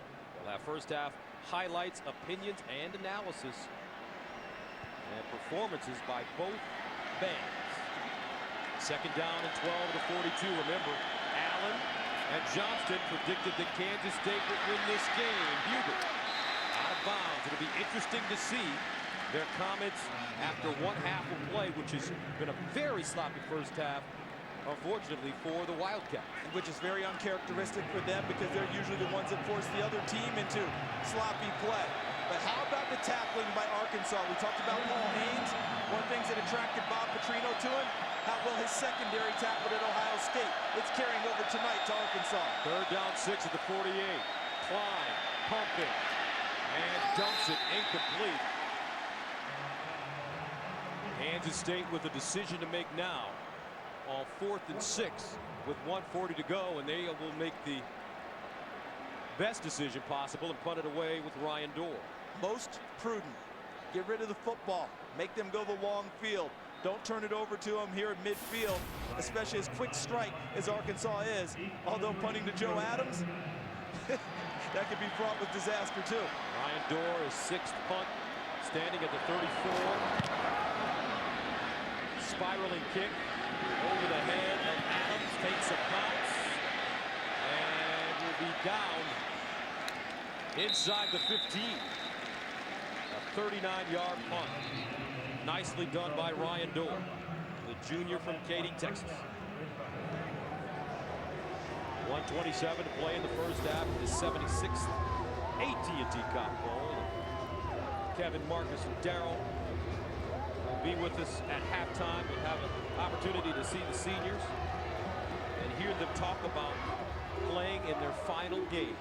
We'll have first half highlights, opinions, and analysis, and performances by both bands. Second down and 12 to 42. Remember, Allen and Johnston predicted that Kansas State would win this game. Huber out of bounds. It'll be interesting to see their comments after one half of play, which has been a very sloppy first half, unfortunately, for the Wildcats. Which is very uncharacteristic for them, because they're usually the ones that force the other team into sloppy play. But how about the tackling by Arkansas? We talked about Paul Haynes. One of the things that attracted Bob Petrino to him, how well his secondary tackled at Ohio State. It's carrying over tonight to Arkansas. Third down, 6 at the 48. Klein pumping and dumps it incomplete. Kansas State with a decision to make now on 4th and 6 with 1:40 to go, and they will make the best decision possible and punt it away with Ryan Dorr. Most prudent. Get rid of the football. Make them go the long field. Don't turn it over to them here at midfield, especially as quick strike as Arkansas is. Although punting to Joe Adams, that could be fraught with disaster too. Ryan Dorr, his 6th punt, standing at the 34. Spiraling kick over the head of Adams, takes a bounce, and will be down inside the 15. A 39-yard punt. Nicely done by Ryan Dorr, the junior from Katy, Texas. 1:27 to play in the first half of the 76th AT&T Cotton Bowl. Kevin, Marcus, and Daryl will be with us at halftime. We'll have an opportunity to see the seniors and hear them talk about playing in their final game.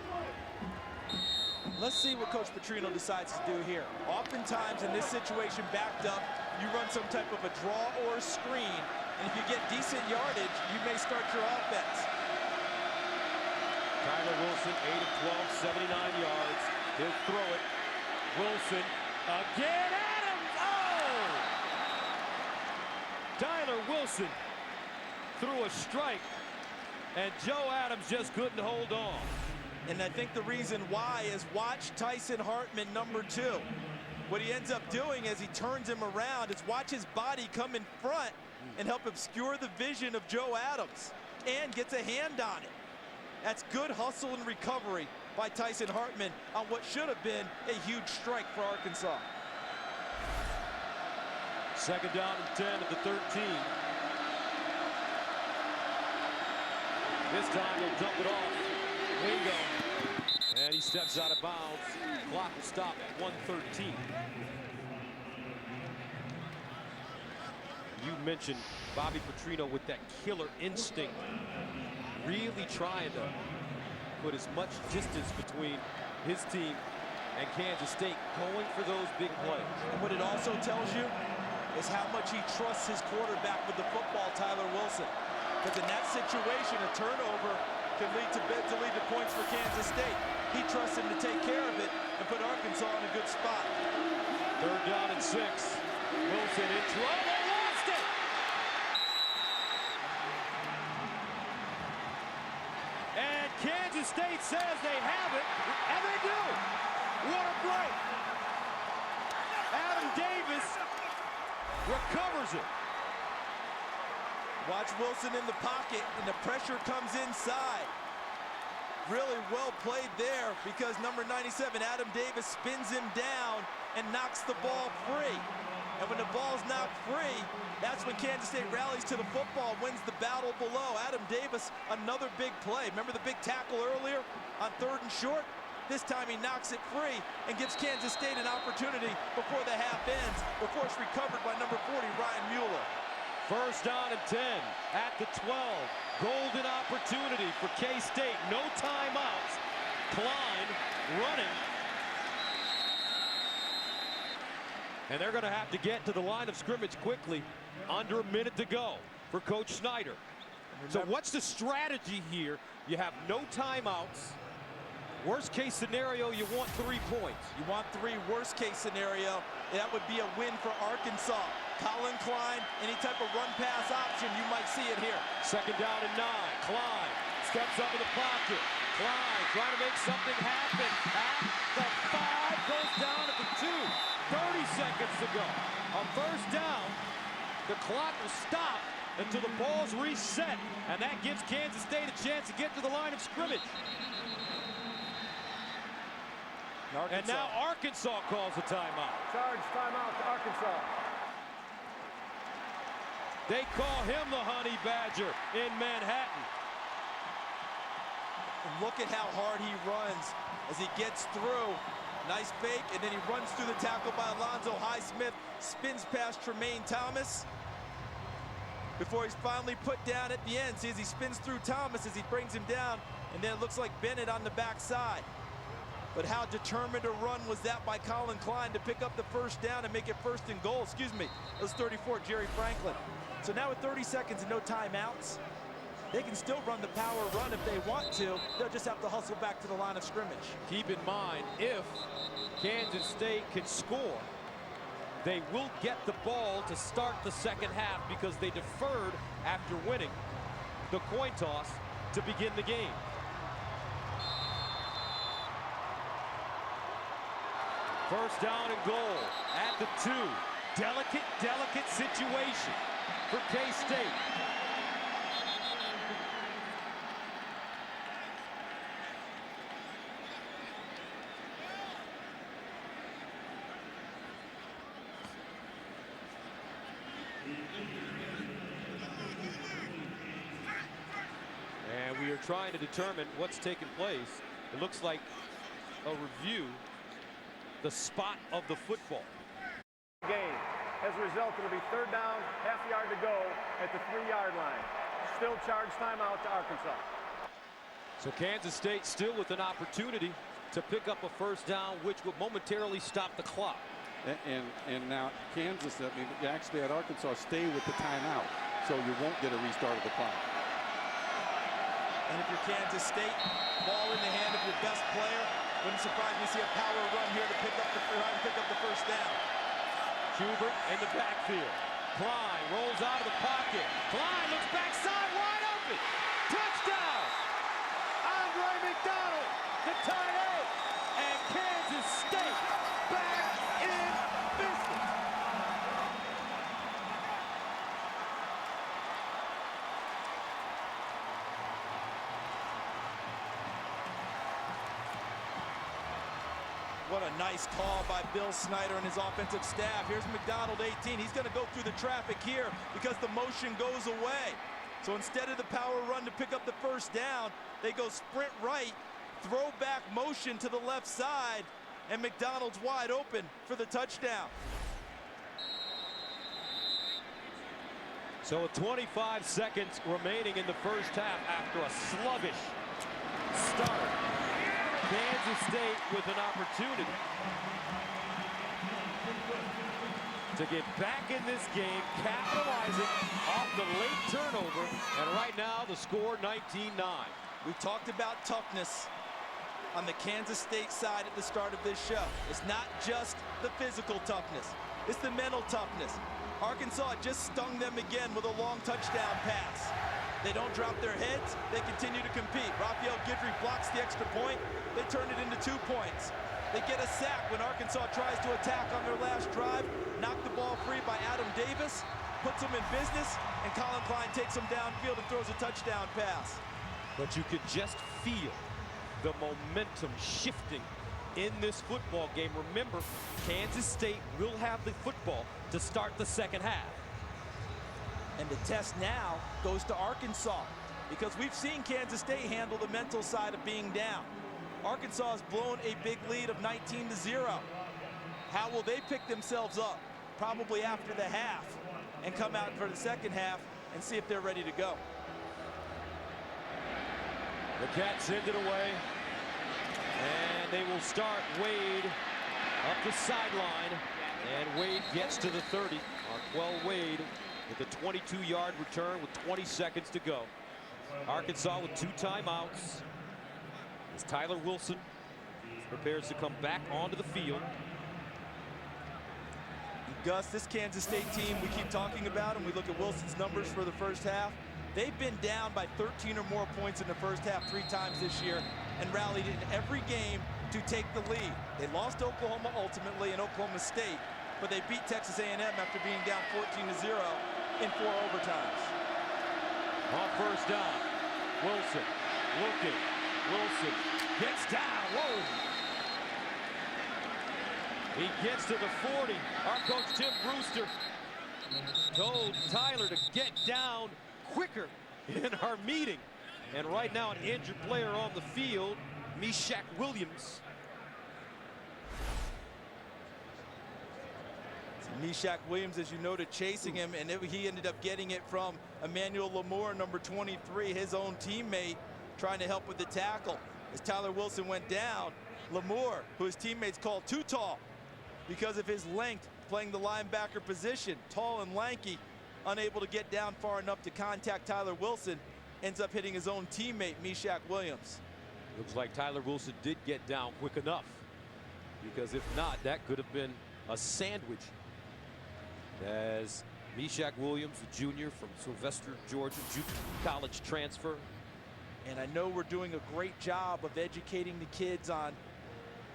Let's see what Coach Petrino decides to do here. Oftentimes in this situation, backed up, you run some type of a draw or a screen, and if you get decent yardage, you may start your offense. Tyler Wilson, 8 of 12, 79 yards. He'll throw it. Wilson again. Adams! Oh! Tyler Wilson threw a strike, and Joe Adams just couldn't hold on. And I think the reason why is watch Tyson Hartman, number 2. What he ends up doing as he turns him around is watch his body come in front and help obscure the vision of Joe Adams, and gets a hand on it. That's good hustle and recovery by Tyson Hartman on what should have been a huge strike for Arkansas. Second down and 10 at the 13. This time he'll dump it off. Wingo. And he steps out of bounds. Clock will stop at 1:13. you mentioned Bobby Petrino with that killer instinct, really trying to put as much distance between his team and Kansas State, going for those big plays. And what it also tells you is how much he trusts his quarterback with the football, Tyler Wilson. Because in that situation, a turnover can lead to points for Kansas State. He trusts him to take care of it and put Arkansas in a good spot. 3rd down and 6. Wilson in trouble, lost it! And Kansas State says they have it, and they do! What a break! Adam Davis recovers it. Watch Wilson in the pocket, and the pressure comes inside. Really well played there because number 97, Adam Davis, spins him down and knocks the ball free. And when the ball's knocked free, that's when Kansas State rallies to the football, wins the battle below. Adam Davis, another big play. Remember the big tackle earlier on 3rd and short? This time he knocks it free and gives Kansas State an opportunity before the half ends, before it's recovered by number 40, Ryan Mueller. 1st down and 10 at the 12. Golden opportunity for K-State. No timeouts. Klein running. And they're going to have to get to the line of scrimmage quickly. Under a minute to go for Coach Snyder. So what's the strategy here? You have no timeouts. Worst case scenario, you want 3 points. You want 3. Worst case scenario, that would be a win for Arkansas. Colin Klein, any type of run pass option, you might see it here. 2nd down and 9. Klein steps up in the pocket. Klein trying to make something happen at the 5, goes down at the 2. 30 seconds to go. On 1st down, the clock will stop until the ball's reset, and that gives Kansas State a chance to get to the line of scrimmage. And now Arkansas calls a timeout. Charge timeout to Arkansas. They call him the Honey Badger in Manhattan. And look at how hard he runs as he gets through. Nice fake, and then he runs through the tackle by Alonzo Highsmith, spins past Tremaine Thomas before he's finally put down at the end. See, as he spins through Thomas as he brings him down, and then it looks like Bennett on the backside. But how determined a run was that by Colin Klein to pick up the 1st down and make it 1st and goal. Excuse me, it was 34, Jerry Franklin. So now with 30 seconds and no timeouts, they can still run the power run if they want to. They'll just have to hustle back to the line of scrimmage. Keep in mind, if Kansas State can score, they will get the ball to start the 2nd half because they deferred after winning the coin toss to begin the game. First down and goal at the 2. Delicate situation for K-State. And we are trying to determine what's taking place. It looks like a review. The spot of the football. Game. As a result, it'll be 3rd down, half yard to go at the 3-yard line. Still charge timeout to Arkansas. So Kansas State still with an opportunity to pick up a 1st down, which would momentarily stop the clock. And now Kansas, I mean, actually at Arkansas, stay with the timeout, so you won't get a restart of the clock. And if you're Kansas State, ball in the hand of your best player, wouldn't surprise me to see a power run here to pick up the 1st down. Schubert in the backfield. Klein rolls out of the pocket. Klein looks backside, wide open. Touchdown! Andre MacDonald, the tight end, and Kansas State back in business. What a nice call by Bill Snyder and his offensive staff. Here's MacDonald, 18. He's going to go through the traffic here because the motion goes away. So instead of the power run to pick up the 1st down, they go sprint right, throw back motion to the left side, and MacDonald's wide open for the touchdown. So with 25 seconds remaining in the first half after a sluggish start, Kansas State with an opportunity to get back in this game, capitalizing off the late turnover, and right now the score 19-9. We talked about toughness on the Kansas State side at the start of this show. It's not just the physical toughness, it's the mental toughness. Arkansas just stung them again with a long touchdown pass. They don't drop their heads, they continue to compete. Raphael Guidry blocks the extra point, they turn it into 2 points. They get a sack when Arkansas tries to attack on their last drive, knock the ball free by Adam Davis, puts them in business, and Klein takes them downfield and throws a touchdown pass. But you could just feel the momentum shifting in this football game. Remember, Kansas State will have the football to start the second half. And the test now goes to Arkansas, because we've seen Kansas State handle the mental side of being down. Arkansas has blown a big lead of 19-0. How will they pick themselves up? Probably after the half, and come out for the second half and see if they're ready to go. The Cats send it away, and they will start Wade up the sideline, and Wade gets to the 30. Arquell Wade with a 22-yard return with 20 seconds to go. Arkansas with 2 timeouts. As Tyler Wilson prepares to come back onto the field. Gus, this Kansas State team, we keep talking about, and we look at Wilson's numbers for the first half. They've been down by 13 or more points in the first half 3 times this year and rallied in every game to take the lead. They lost to Oklahoma ultimately and Oklahoma State, but they beat Texas A&M after being down 14-0 in 4 overtimes. On first down, Wilson looking. Wilson gets down. Whoa! He gets to the 40. Our coach Tim Brewster told Tyler to get down quicker in our meeting. And right now, an injured player on the field, Meshach Williams. Meshach Williams, as you noted, chasing him, and he ended up getting it from Emmanuel Lamore, number 23, his own teammate, trying to help with the tackle. As Tyler Wilson went down, Lamore, who his teammates called too tall because of his length, playing the linebacker position, tall and lanky, unable to get down far enough to contact Tyler Wilson, ends up hitting his own teammate, Meshach Williams. Looks like Tyler Wilson did get down quick enough, because if not, that could have been a sandwich. As Meshach Williams, a junior from Sylvester, Georgia, college transfer. And I know we're doing a great job of educating the kids on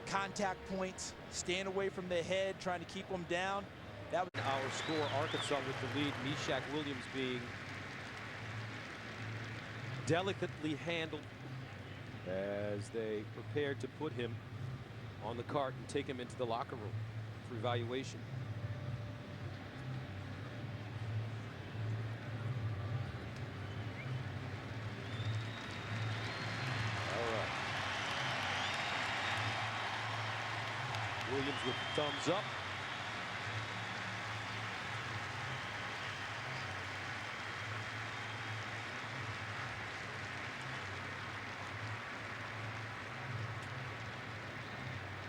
contact points, staying away from the head, trying to keep them down. That was our score, Arkansas with the lead. Meshach Williams being delicately handled as they prepared to put him on the cart and take him into the locker room for evaluation. Williams with the thumbs up.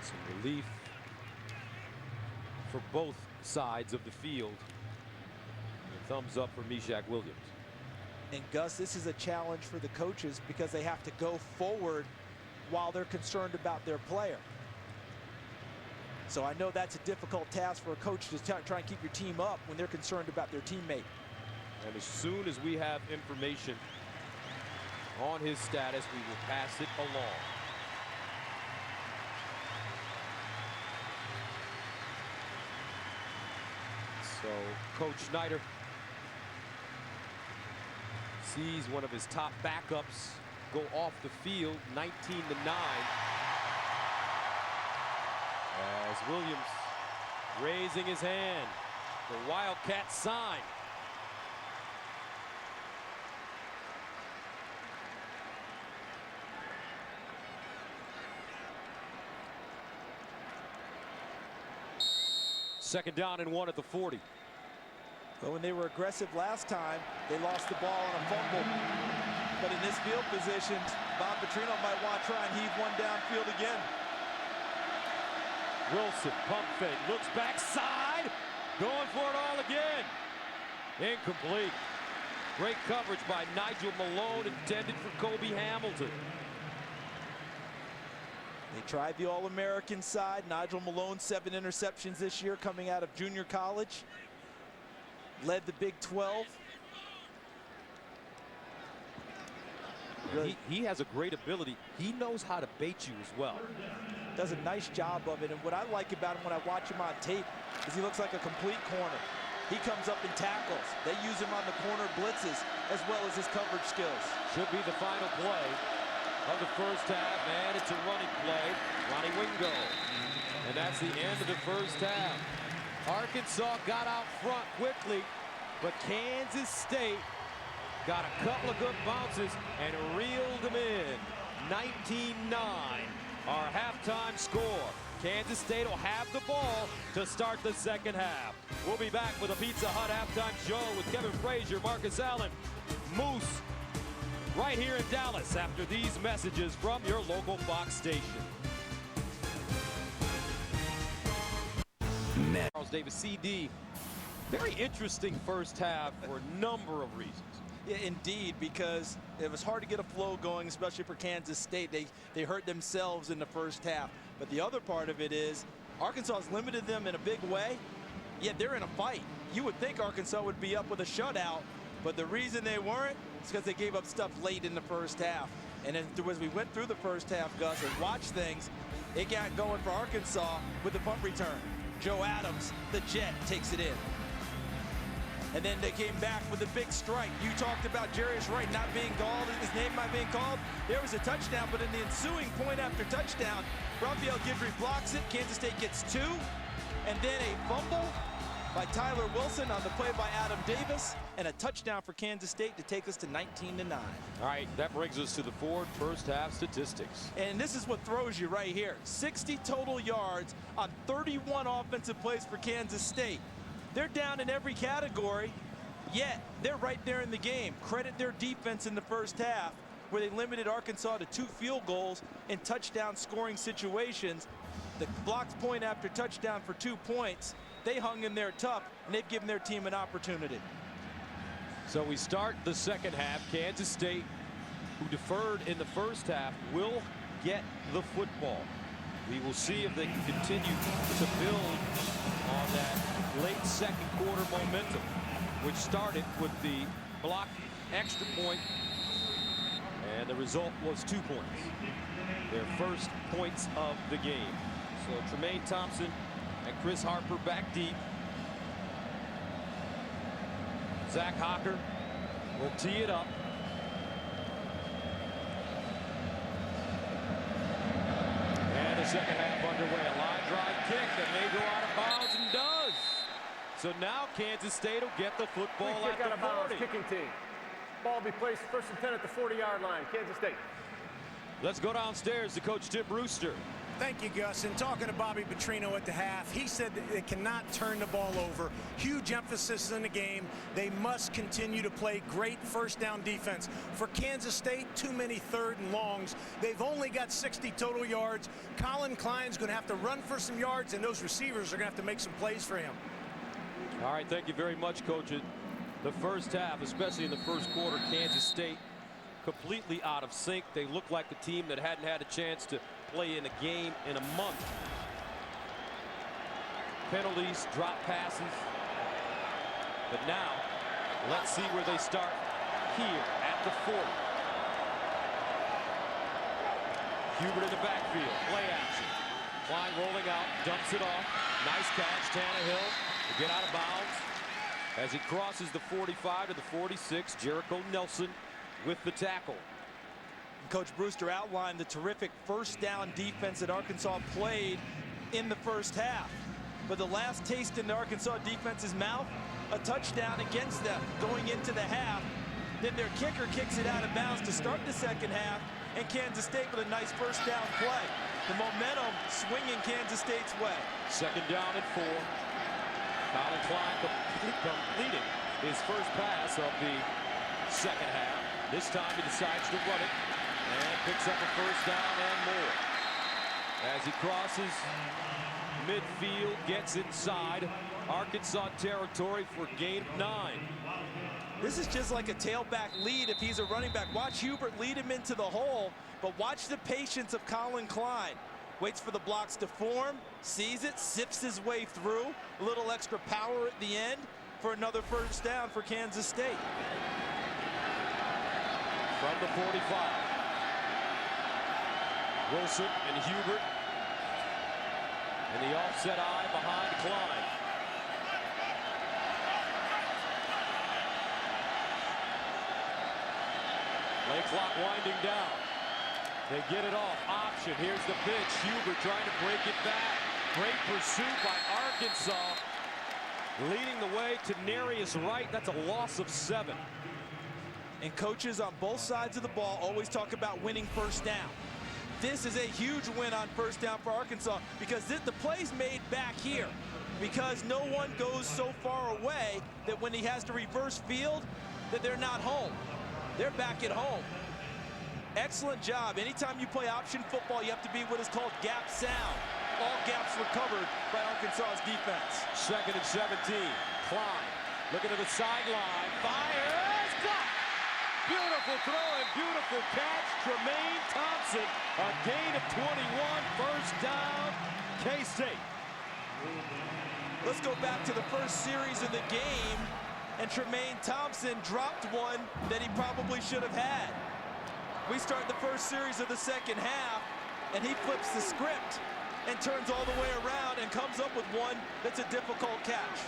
Some relief for both sides of the field. And thumbs up for Meshach Williams. And Gus, this is a challenge for the coaches because they have to go forward while they're concerned about their player. So I know that's a difficult task for a coach to try and keep your team up when they're concerned about their teammate. And as soon as we have information on his status, we will pass it along. So Coach Snyder sees one of his top backups go off the field, 19-9. As Williams raising his hand, the Wildcat sign. Second down and 1 at the 40. But when they were aggressive last time, they lost the ball on a fumble. But in this field position, Bob Petrino might want to try and heave one downfield again. Wilson, pump fake, looks backside, going for it all again. Incomplete. Great coverage by Nigel Malone, intended for Kobe Hamilton. They tried the All-American side. Nigel Malone, 7 interceptions this year coming out of junior college. Led the Big 12. Really, he has a great ability. He knows how to bait you as well. Does a nice job of it. And what I like about him when I watch him on tape is he looks like a complete corner. He comes up and tackles. They use him on the corner blitzes as well as his coverage skills. Should be the final play of the first half, and it's a running play. Ronnie Wingo. And that's the end of the first half. Arkansas got out front quickly, but Kansas State got a couple of good bounces and reeled them in. 19-9, our halftime score. Kansas State will have the ball to start the second half. We'll be back with a Pizza Hut halftime show with Kevin Frazier, Marcus Allen, Moose, right here in Dallas after these messages from your local Fox station. Charles Davis, CD. Very interesting first half for a number of reasons. Yeah, indeed, because it was hard to get a flow going, especially for Kansas State. They hurt themselves in the first half. But the other part of it is Arkansas has limited them in a big way, yet they're in a fight. You would think Arkansas would be up with a shutout, but the reason they weren't is because they gave up stuff late in the first half. And as we went through the first half, Gus, and watched things, it got going for Arkansas with the punt return. Joe Adams, the Jet, takes it in. And then they came back with a big strike. You talked about Jarius Wright not being called, his name not being called. There was a touchdown, but in the ensuing point after touchdown, Raphael Guidry blocks it. Kansas State gets 2. And then a fumble by Tyler Wilson on the play by Adam Davis. And a touchdown for Kansas State to take us to 19-9. All right, that brings us to the Ford first half statistics. And this is what throws you right here. 60 total yards on 31 offensive plays for Kansas State. They're down in every category, yet they're right there in the game. Credit their defense in the first half, where they limited Arkansas to 2 field goals in touchdown scoring situations. The blocked point after touchdown for 2 points. They hung in there tough, and they've given their team an opportunity. So we start the second half. Kansas State, who deferred in the first half, will get the football. We will see if they can continue to build on that late second quarter momentum, which started with the blocked extra point, and the result was 2 points. Their first points of the game. So Tremaine Thompson and Chris Harper back deep. Zach Hocker will tee it up. And the second half underway. A line drive kick that may go out of bounds and does. So now Kansas State will get the football at Kick out the of bounds, 40. kicking team. Ball will be placed 1st and 10 at the 40-yard line, Kansas State. Let's go downstairs to Coach Tim Brewster. Thank you, Gus. And talking to Bobby Petrino at the half, he said that they cannot turn the ball over. Huge emphasis in the game. They must continue to play great first down defense. For Kansas State, too many 3rd and longs. They've only got 60 total yards. Klein's going to have to run for some yards, and those receivers are going to have to make some plays for him. All right, thank you very much, Coach. The first half, especially in the first quarter, Kansas State completely out of sync. They look like the team that hadn't had a chance to play in a game in a month. Penalties, drop passes. But now, let's see where they start here at the 40. Hubert in the backfield, play action. Klein rolling out, dumps it off. Nice catch, Tannehill to get out of bounds. As he crosses the 45 to the 46, Jericho Nelson with the tackle. Coach Brewster outlined the terrific first down defense that Arkansas played in the first half. But the last taste in the Arkansas defense's mouth, a touchdown against them going into the half. Then their kicker kicks it out of bounds to start the second half, and Kansas State with a nice first down play. The momentum swinging Kansas State's way. 2nd down and 4. Colin Klein completing his first pass of the second half. This time he decides to run it and picks up a first down and more. As he crosses midfield, gets inside Arkansas territory for gain of 9. This is just like a tailback lead if he's a running back. Watch Hubert lead him into the hole, but watch the patience of Colin Klein. Waits for the blocks to form, sees it, sifts his way through. A little extra power at the end for another first down for Kansas State. From the 45. Wilson and Hubert. And the offset eye behind Klein. Play clock winding down. They get it off. Option. Here's the pitch. Hubert trying to break it back. Great pursuit by Arkansas. Leading the way to Jarius Wright. That's a loss of 7. And coaches on both sides of the ball always talk about winning first down. This is a huge win on first down for Arkansas because the play's made back here because no one goes so far away that when he has to reverse field that they're not home. They're back at home. Excellent job. Anytime you play option football, you have to be what is called gap sound. All gaps were covered by Arkansas's defense. 2nd and 17. Klein looking to the sideline. Fires. Caught. Beautiful throw and beautiful catch. Tremaine Thompson. A gain of 21. First down. K-State. Let's go back to the first series of the game. And Tremaine Thompson dropped one that he probably should have had. We start the first series of the second half, and he flips the script and turns all the way around and comes up with one that's a difficult catch.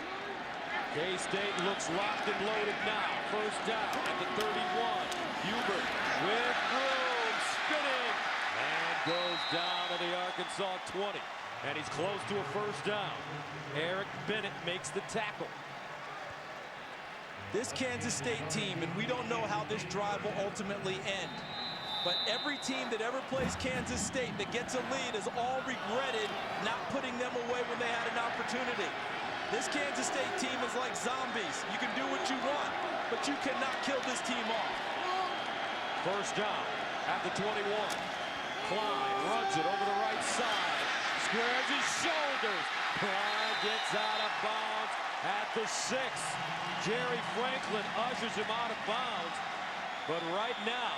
K-State looks locked and loaded now. First down at the 31. Hubert with room, spinning, and goes down to the Arkansas 20. And he's close to a first down. Eric Bennett makes the tackle. This Kansas State team, and we don't know how this drive will ultimately end, but every team that ever plays Kansas State that gets a lead has all regretted not putting them away when they had an opportunity. This Kansas State team is like zombies. You can do what you want, but you cannot kill this team off. First down at the 21. Klein runs it over the right side. Squares his shoulders. Klein gets out of bounds at the 6. Jerry Franklin ushers him out of bounds. But right now,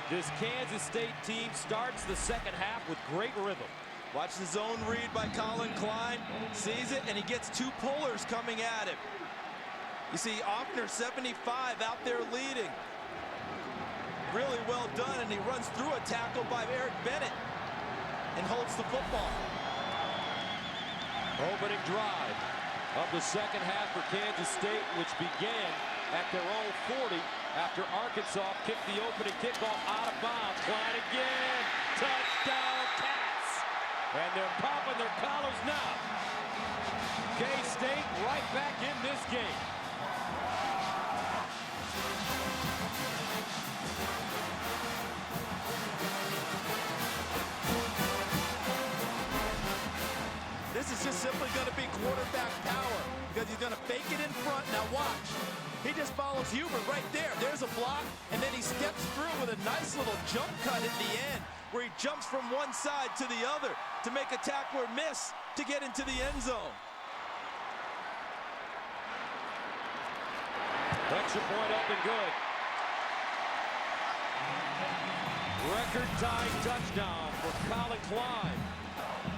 this Kansas State team starts the second half with great rhythm. Watch the zone read by Colin Klein. Sees it, and he gets 2 pullers coming at him. You see Offner, 75, out there leading. Really well done, and he runs through a tackle by Eric Bennett and holds the football. Opening drive of the second half for Kansas State, which began at their own 40 after Arkansas kicked the opening kickoff out of bounds. Klein again. Touchdown, Cats. And they're popping their collars now. K-State right back in this game. This is just simply going to be quarterback power because he's going to fake it in front. Now watch. He just follows Hubert right there. There's a block, and then he steps through with a nice little jump cut at the end where he jumps from one side to the other to make a tackler miss to get into the end zone. Extra point up and good. Record-tying touchdown for Colin Klein.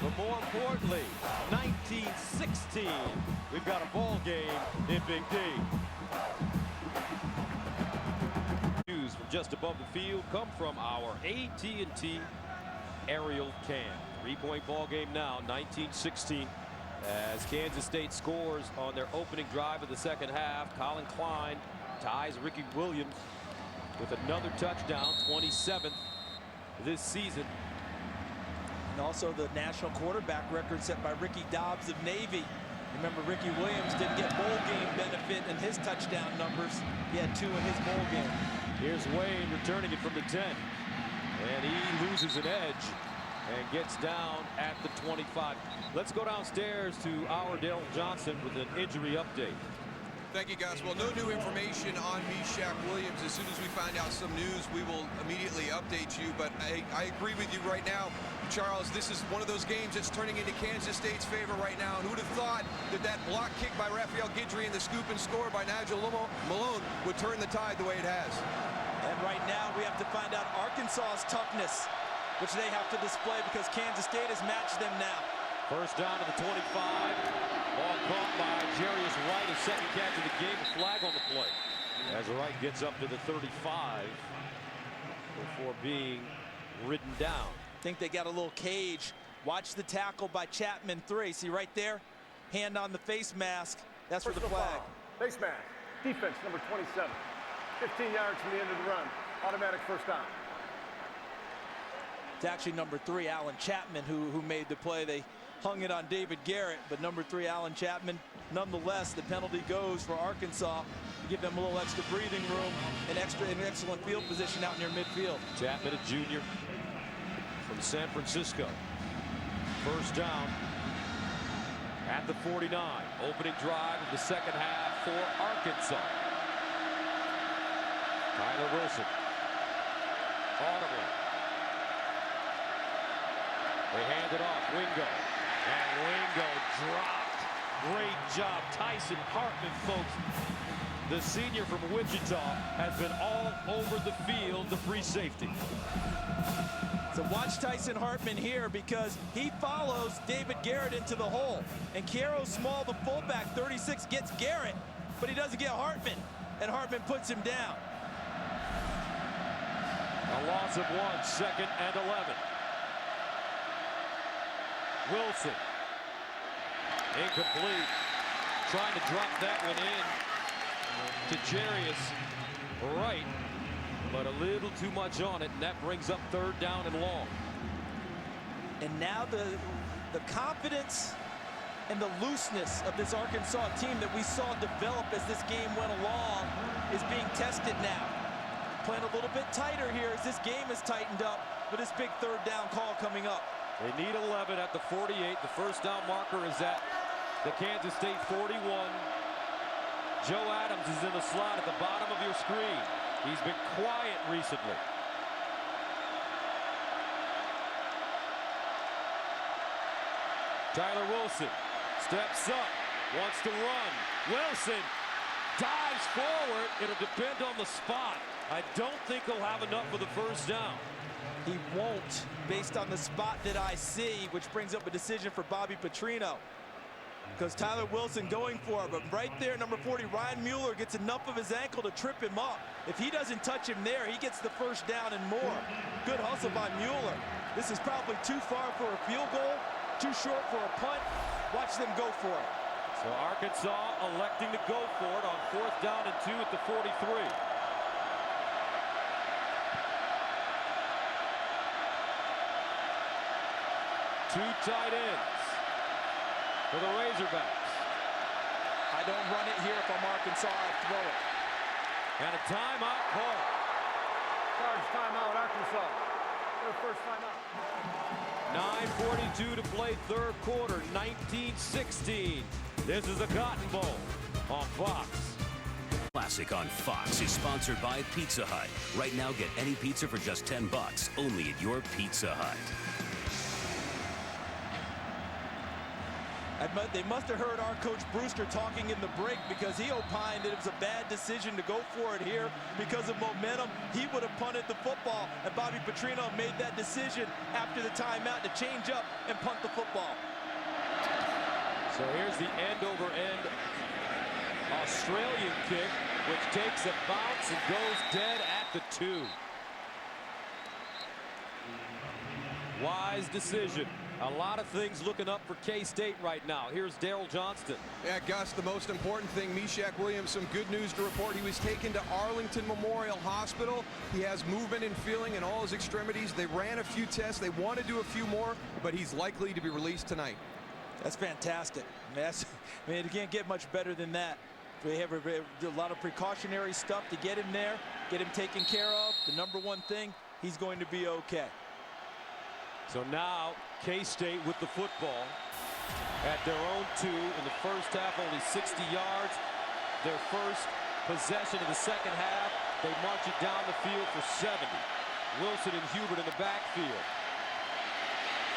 But more importantly, 1916. We've got a ball game in Big D. Views from just above the field come from our AT&T aerial cam. 3-point ball game now, 1916. As Kansas State scores on their opening drive of the second half, Colin Klein ties Ricky Williams with another touchdown, 27th this season. And also the national quarterback record set by Ricky Dobbs of Navy. Remember, Ricky Williams didn't get bowl game benefit in his touchdown numbers. He had 2 in his bowl game. Here's Wayne returning it from the 10. And he loses an edge and gets down at the 25. Let's go downstairs to our Daryl Johnson with an injury update. Thank you, guys. Well, no new information on Meshach Williams. As soon as we find out some news, we will immediately update you. But I agree with you right now, Charles. This is one of those games that's turning into Kansas State's favor right now. And who would have thought that that block kick by Raphael Guidry and the scoop and score by Nigel Malone would turn the tide the way it has? And right now, we have to find out Arkansas's toughness, which they have to display because Kansas State has matched them now. First down to the 25. Ball caught by Jarius Wright, his second catch of the game. A flag on the play as Wright gets up to the 35 before being ridden down. I think they got a little cage. Watch the tackle by Chapman 3. See right there? Hand on the face mask. That's for the flag. Face mask. Defense number 27. 15 yards from the end of the run. Automatic first down. It's actually number 3, Alan Chapman, who made the play. They hung it on David Garrett, but number 3, Alan Chapman. Nonetheless, the penalty goes for Arkansas. Give them a little extra breathing room and an excellent field position out near midfield. Chapman, a junior from San Francisco. First down at the 49. Opening drive of the second half for Arkansas. Tyler Wilson. Audibly. They hand it off. Wingo. And Wingo dropped. Great job. Tyson Hartman, folks. The senior from Wichita has been all over the field, the free safety. So watch Tyson Hartman here because he follows David Garrett into the hole. And Kiero Small, the fullback, 36, gets Garrett, but he doesn't get Hartman. And Hartman puts him down. A loss of 1, 2nd and 11. Wilson. Incomplete. Trying to drop that one in to Jarius Wright, but a little too much on it, and that brings up 3rd down and long. And now the confidence and the looseness of this Arkansas team that we saw develop as this game went along is being tested now. Playing a little bit tighter here as this game is tightened up with this big 3rd down call coming up. They need 11 at the 48. The first down marker is at the Kansas State 41. Joe Adams is in the slot at the bottom of your screen. He's been quiet recently. Tyler Wilson steps up, wants to run. Wilson dives forward. It'll depend on the spot. I don't think he'll have enough for the first down. He won't, based on the spot that I see, which brings up a decision for Bobby Petrino. Because Tyler Wilson going for it, but right there, number 40, Ryan Mueller gets enough of his ankle to trip him up. If he doesn't touch him there, he gets the first down and more. Good hustle by Mueller. This is probably too far for a field goal, too short for a punt. Watch them go for it. So Arkansas electing to go for it on 4th down and 2 at the 43. Two tight ends for the Razorbacks. I don't run it here if I'm Arkansas, I throw it. And a timeout call. Charge timeout, Arkansas. Their first timeout. 9:42 to play 3rd quarter, 19-16. This is the Cotton Bowl on Fox. Classic on Fox is sponsored by Pizza Hut. Right now, get any pizza for just $10, only at your Pizza Hut. They must have heard our coach Brewster talking in the break because he opined that it was a bad decision to go for it here because of momentum. He would have punted the football, and Bobby Petrino made that decision after the timeout to change up and punt the football. So here's the end-over-end Australian kick, which takes a bounce and goes dead at the 2. Wise decision. A lot of things looking up for K-State right now. Here's Daryl Johnston. Yeah, Gus, the most important thing, Meshach Williams, some good news to report. He was taken to Arlington Memorial Hospital. He has movement and feeling in all his extremities. They ran a few tests. They want to do a few more, but he's likely to be released tonight. That's fantastic. I mean, it can't get much better than that. We have a lot of precautionary stuff to get him there, get him taken care of. The number one thing, he's going to be okay. So now K-State with the football at their own 2 in the first half, only 60 yards. Their first possession of the second half, they march it down the field for 70. Wilson and Hubert in the backfield.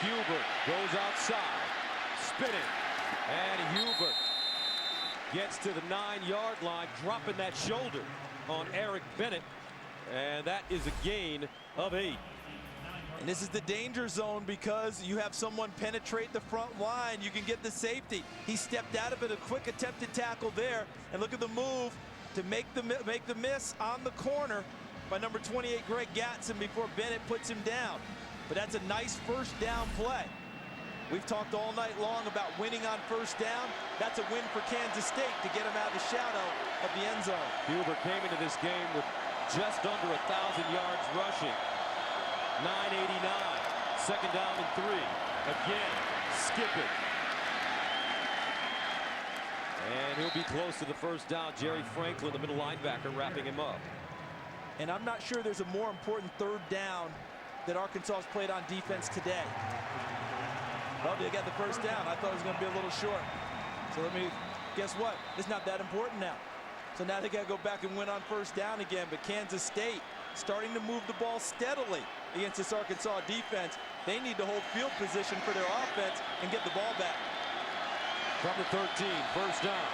Hubert goes outside, spinning, and Hubert gets to the 9-yard line, dropping that shoulder on Eric Bennett, and that is a gain of 8. And this is the danger zone because you have someone penetrate the front line. You can get the safety. He stepped out of it, a quick attempted tackle there, and look at the move to make the miss on the corner by number 28 Greg Gatson before Bennett puts him down. But that's a nice first down play. We've talked all night long about winning on first down. That's a win for Kansas State to get him out of the shadow of the end zone. Hubert came into this game with just under 1,000 yards rushing. 989. Second down and 3. Again, skip it. And he'll be close to the first down. Jerry Franklin, the middle linebacker, wrapping him up. And I'm not sure there's a more important third down that Arkansas has played on defense today. Well, they got the first down. I thought it was going to be a little short. So guess what? It's not that important now. So now they got to go back and win on first down again. But Kansas State starting to move the ball steadily against this Arkansas defense. They need to hold field position for their offense and get the ball back. From the 13, first down.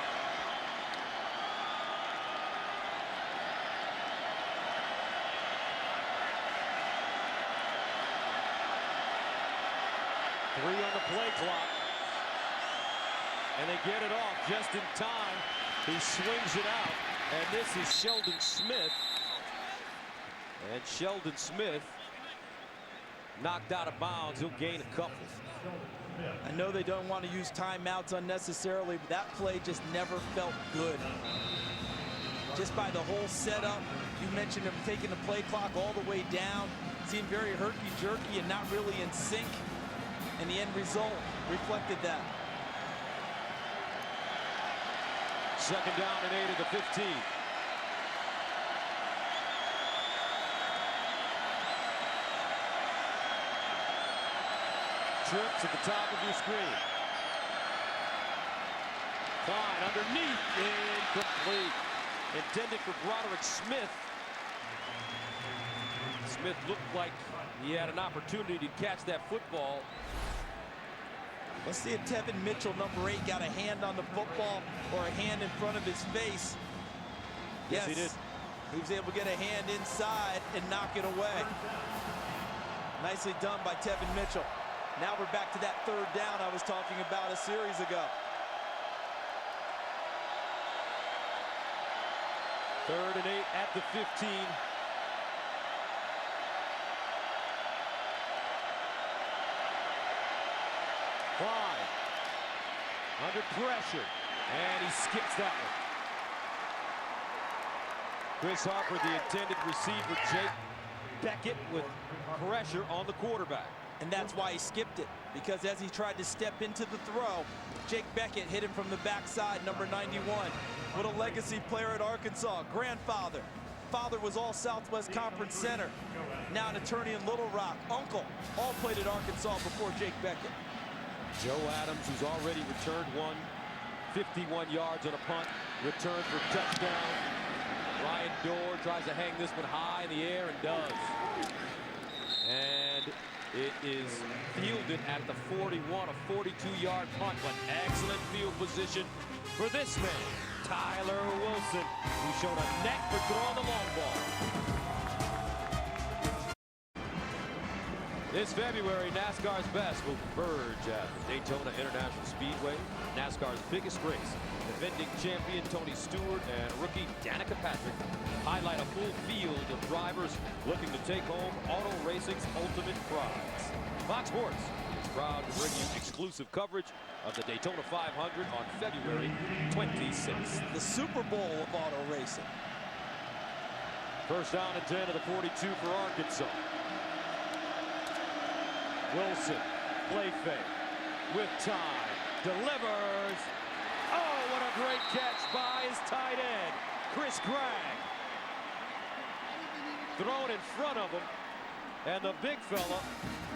Three on the play clock. And they get it off just in time. He swings it out. And this is Sheldon Smith. And Sheldon Smith knocked out of bounds. He'll gain a couple. I know they don't want to use timeouts unnecessarily, but that play just never felt good. Just by the whole setup, you mentioned him taking the play clock all the way down. Seemed very herky-jerky and not really in sync. And the end result reflected that. Second down and 8 at the 15. Trips at the top of your screen. Klein underneath, incomplete. Intended for Broderick Smith. Smith looked like he had an opportunity to catch that football. Let's see if Tevin Mitchell, number 8, got a hand on the football or a hand in front of his face. Yes, he did. He was able to get a hand inside and knock it away. Nicely done by Tevin Mitchell. Now we're back to that third down I was talking about a series ago. Third and 8 at the 15. Klein under pressure, and he skips that one. Chris Harper, the intended receiver, Jake Beckett with pressure on the quarterback. And that's why he skipped it, because as he tried to step into the throw, Jake Beckett hit him from the backside, number 91. What a legacy player at Arkansas. Grandfather. Father was all Southwest Conference center. Now an attorney in Little Rock. Uncle, all played at Arkansas before Jake Beckett. Joe Adams, who's already returned one, 51 yards on a punt, returned for touchdown. Ryan Dorr tries to hang this one high in the air and does. And it is fielded at the 41, a 42-yard punt, but excellent field position for this man, Tyler Wilson, who showed a neck for throwing the long ball. This February, NASCAR's best will converge at the Daytona International Speedway. NASCAR's biggest race. Defending champion Tony Stewart and rookie Danica Patrick highlight a full field of drivers looking to take home auto racing's ultimate prize. Fox Sports is proud to bring you exclusive coverage of the Daytona 500 on February 26th. The Super Bowl of auto racing. First down and 10 to the 42 for Arkansas. Wilson, play fake, with time, delivers. Oh, what a great catch by his tight end, Chris Gragg. Thrown in front of him, And the big fella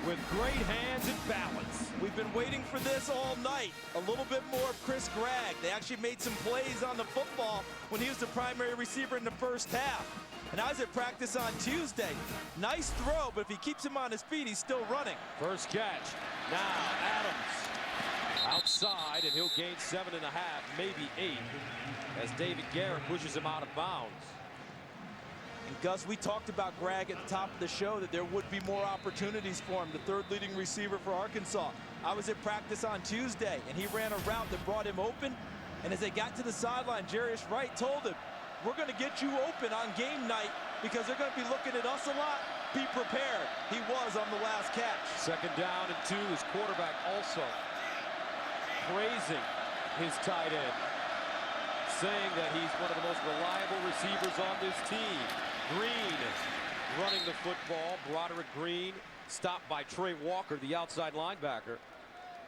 with great hands and balance. We've been waiting for this all night. A little bit more of Chris Gregg. They actually made some plays on the football when he was the primary receiver in the first half. And I was at practice on Tuesday. Nice throw, but if he keeps him on his feet, he's still running. First catch. Now Adams outside, and he'll gain 7.5, maybe 8, as David Garrett pushes him out of bounds. And Gus, we talked about Gregg at the top of the show that there would be more opportunities for him, the third leading receiver for Arkansas. I was at practice on Tuesday, and he ran a route that brought him open. And as they got to the sideline, Jarius Wright told him, we're going to get you open on game night because they're going to be looking at us a lot. Be prepared. He was on the last catch. 2nd down and 2. His quarterback also praising his tight end, saying that he's one of the most reliable receivers on this team. Green running the football. Broderick Green stopped by Trey Walker, the outside linebacker.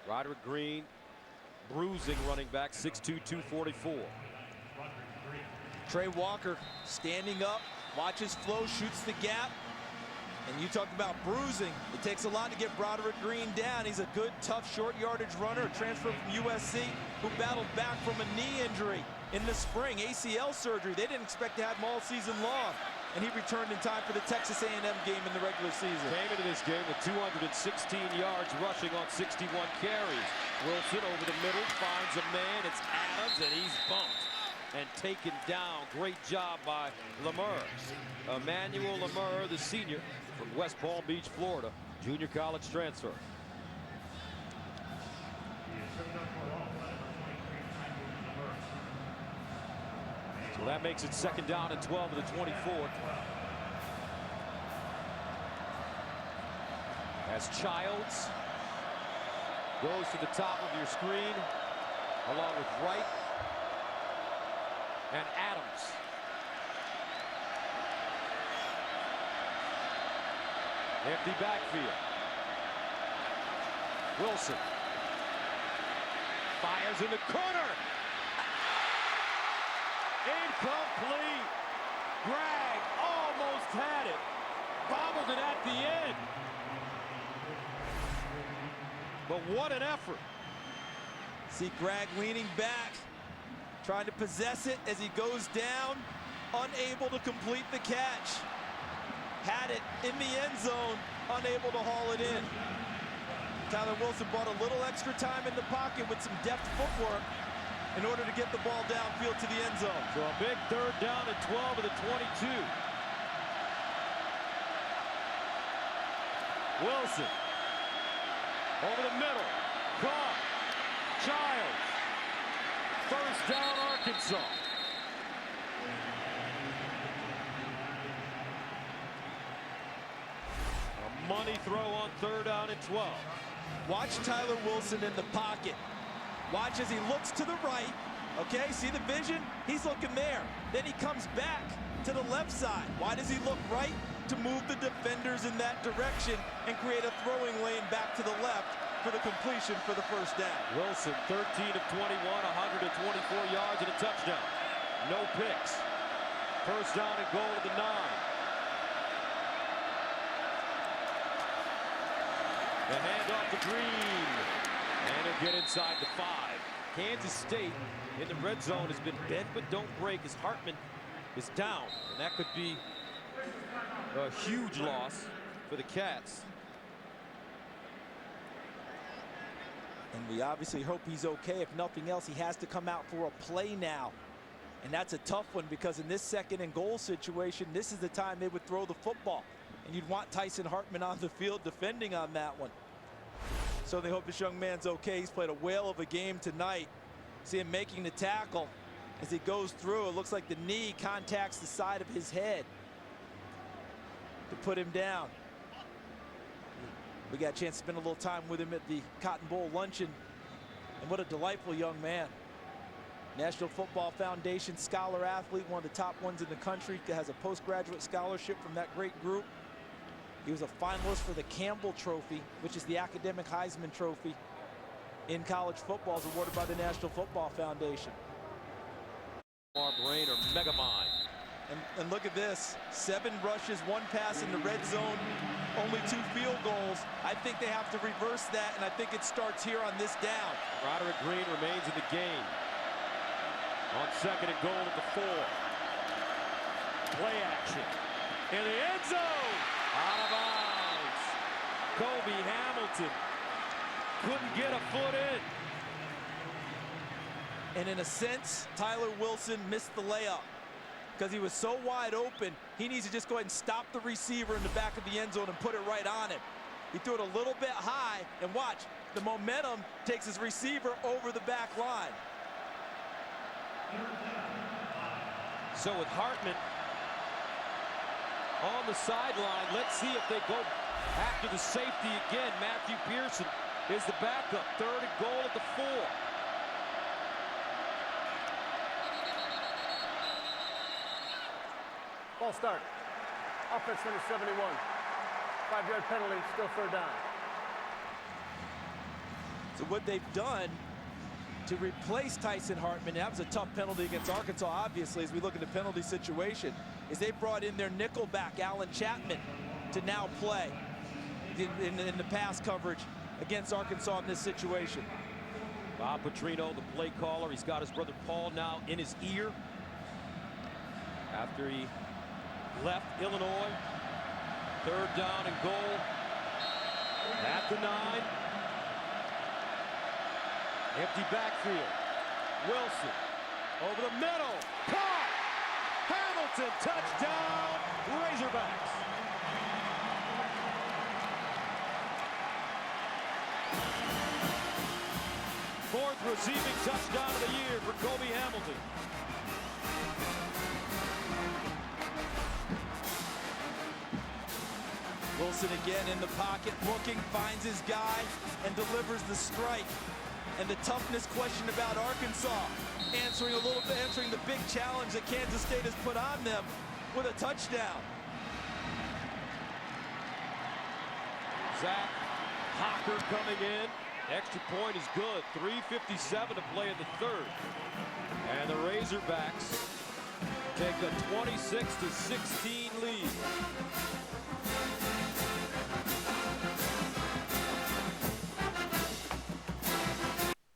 Broderick Green, bruising running back, 6'2", 244. Trey Walker standing up, watches flow, shoots the gap. And you talked about bruising. It takes a lot to get Broderick Green down. He's a good, tough, short yardage runner, a transfer from USC who battled back from a knee injury in the spring, ACL surgery. They didn't expect to have him all season long. And he returned in time for the Texas A&M game in the regular season. Came into this game with 216 yards rushing on 61 carries. Wilson over the middle, finds a man. It's Adams, and he's bumped and taken down. Great job by Lemur. Emmanuel Lemur, the senior from West Palm Beach, Florida, junior college transfer. So that makes it 2nd down and 12 to the 24. As Childs goes to the top of your screen, along with Wright and Adams. Empty backfield. Wilson fires in the corner. Incomplete. Gregg almost had it. Bobbled it at the end. But what an effort. See Gregg leaning back, trying to possess it as he goes down, unable to complete the catch. Had it in the end zone, unable to haul it in. Tyler Wilson bought a little extra time in the pocket with some deft footwork in order to get the ball downfield to the end zone. So a big 3rd down and 12 of the 22. Wilson over the middle, caught. Childs, 1st down Arkansas. A money throw on 3rd down and 12. Watch Tyler Wilson in the pocket. Watch as he looks to the right. Okay, see the vision? He's looking there. Then he comes back to the left side. Why does he look right? To move the defenders in that direction and create a throwing lane back to the left for the completion for the 1st down. Wilson, 13 of 21, 124 yards and a touchdown. No picks. 1st down and goal at the 9. The handoff to Green. And he'll get inside the 5. Kansas State in the red zone has been bent but don't break as Hartman is down. And that could be a huge loss for the Cats. And we obviously hope he's okay. If nothing else, he has to come out for a play now. And that's a tough one because in this 2nd and goal situation, this is the time they would throw the football. And you'd want Tyson Hartman on the field defending on that one. So they hope this young man's okay. He's played a whale of a game tonight. See him making the tackle. As he goes through, it looks like the knee contacts the side of his head to put him down. We got a chance to spend a little time with him at the Cotton Bowl luncheon. And what a delightful young man. National Football Foundation scholar athlete, one of the top ones in the country, has a postgraduate scholarship from that great group. He was a finalist for the Campbell Trophy, which is the academic Heisman Trophy in college football, is awarded by the National Football Foundation. Brain or Megamind. And look at this, 7 rushes, 1 pass in the red zone. only 2 field goals. I think they have to reverse that, and I think it starts here on this down. Roderick Green remains in the game. On 2nd and goal at the 4. Play action. In the end zone. Out of bounds. Kobe Hamilton couldn't get a foot in. And in a sense, Tyler Wilson missed the layup because he was so wide open. He needs to just go ahead and stop the receiver in the back of the end zone and put it right on it. He threw it a little bit high, and watch, the momentum takes his receiver over the back line. So with Hartman on the sideline, let's see if they go after the safety again. Matthew Pearson is the backup. 3rd and goal at the 4. Ball start. Offense number 71. 5-yard penalty, still 3rd down. So what they've done to replace Tyson Hartman, that was a tough penalty against Arkansas, obviously, as we look at the penalty situation, is they brought in their nickel back, Alan Chapman, to now play in the pass coverage against Arkansas in this situation. Bob Petrino, the play caller. He's got his brother Paul now in his ear after he left Illinois. 3rd down and goal at the 9. Empty backfield. Wilson over the middle. Caught! Hamilton, touchdown, Razorbacks. Fourth receiving touchdown of the year for Kobe Hamilton. Wilson again in the pocket, looking, finds his guy, and delivers the strike. And the toughness question about Arkansas, answering the big challenge that Kansas State has put on them with a touchdown. Zach Hocker coming in. Extra point is good. 3:57 to play in the 3rd. And the Razorbacks take a 26-16 lead.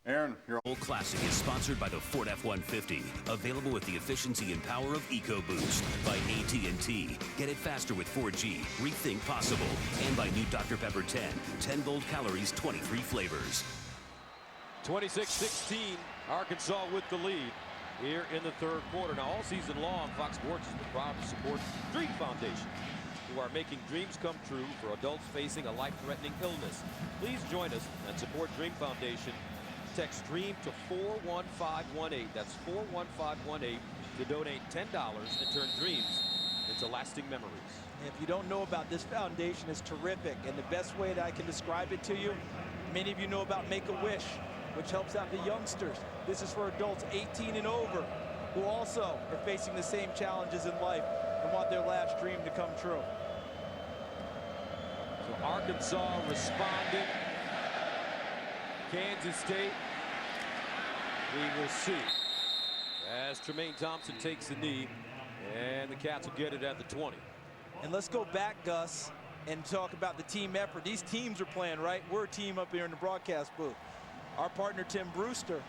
Aaron, your Old Classic is sponsored by the Ford F-150. Available with the efficiency and power of EcoBoost. By AT&T. Get it faster with 4G. Rethink possible. And by new Dr. Pepper 10. 10 bold calories, 23 flavors. 26-16. Arkansas with the lead here in the 3rd quarter. Now, all season long, Fox Sports has been proud to support Dream Foundation, who are making dreams come true for adults facing a life-threatening illness. Please join us and support Dream Foundation. Text DREAM to 41518. That's 41518 to donate $10 and turn dreams into lasting memories. If you don't know about this foundation, it's terrific. And the best way that I can describe it to you, many of you know about Make-A-Wish, which helps out the youngsters. This is for adults 18 and over who also are facing the same challenges in life and want their last dream to come true. So Arkansas responding. Kansas State, we will see. As Tremaine Thompson takes the knee, and the Cats will get it at the 20. And let's go back, Gus, and talk about the team effort. These teams are playing, right? We're a team up here in the broadcast booth. Our partner, Tim Brewster,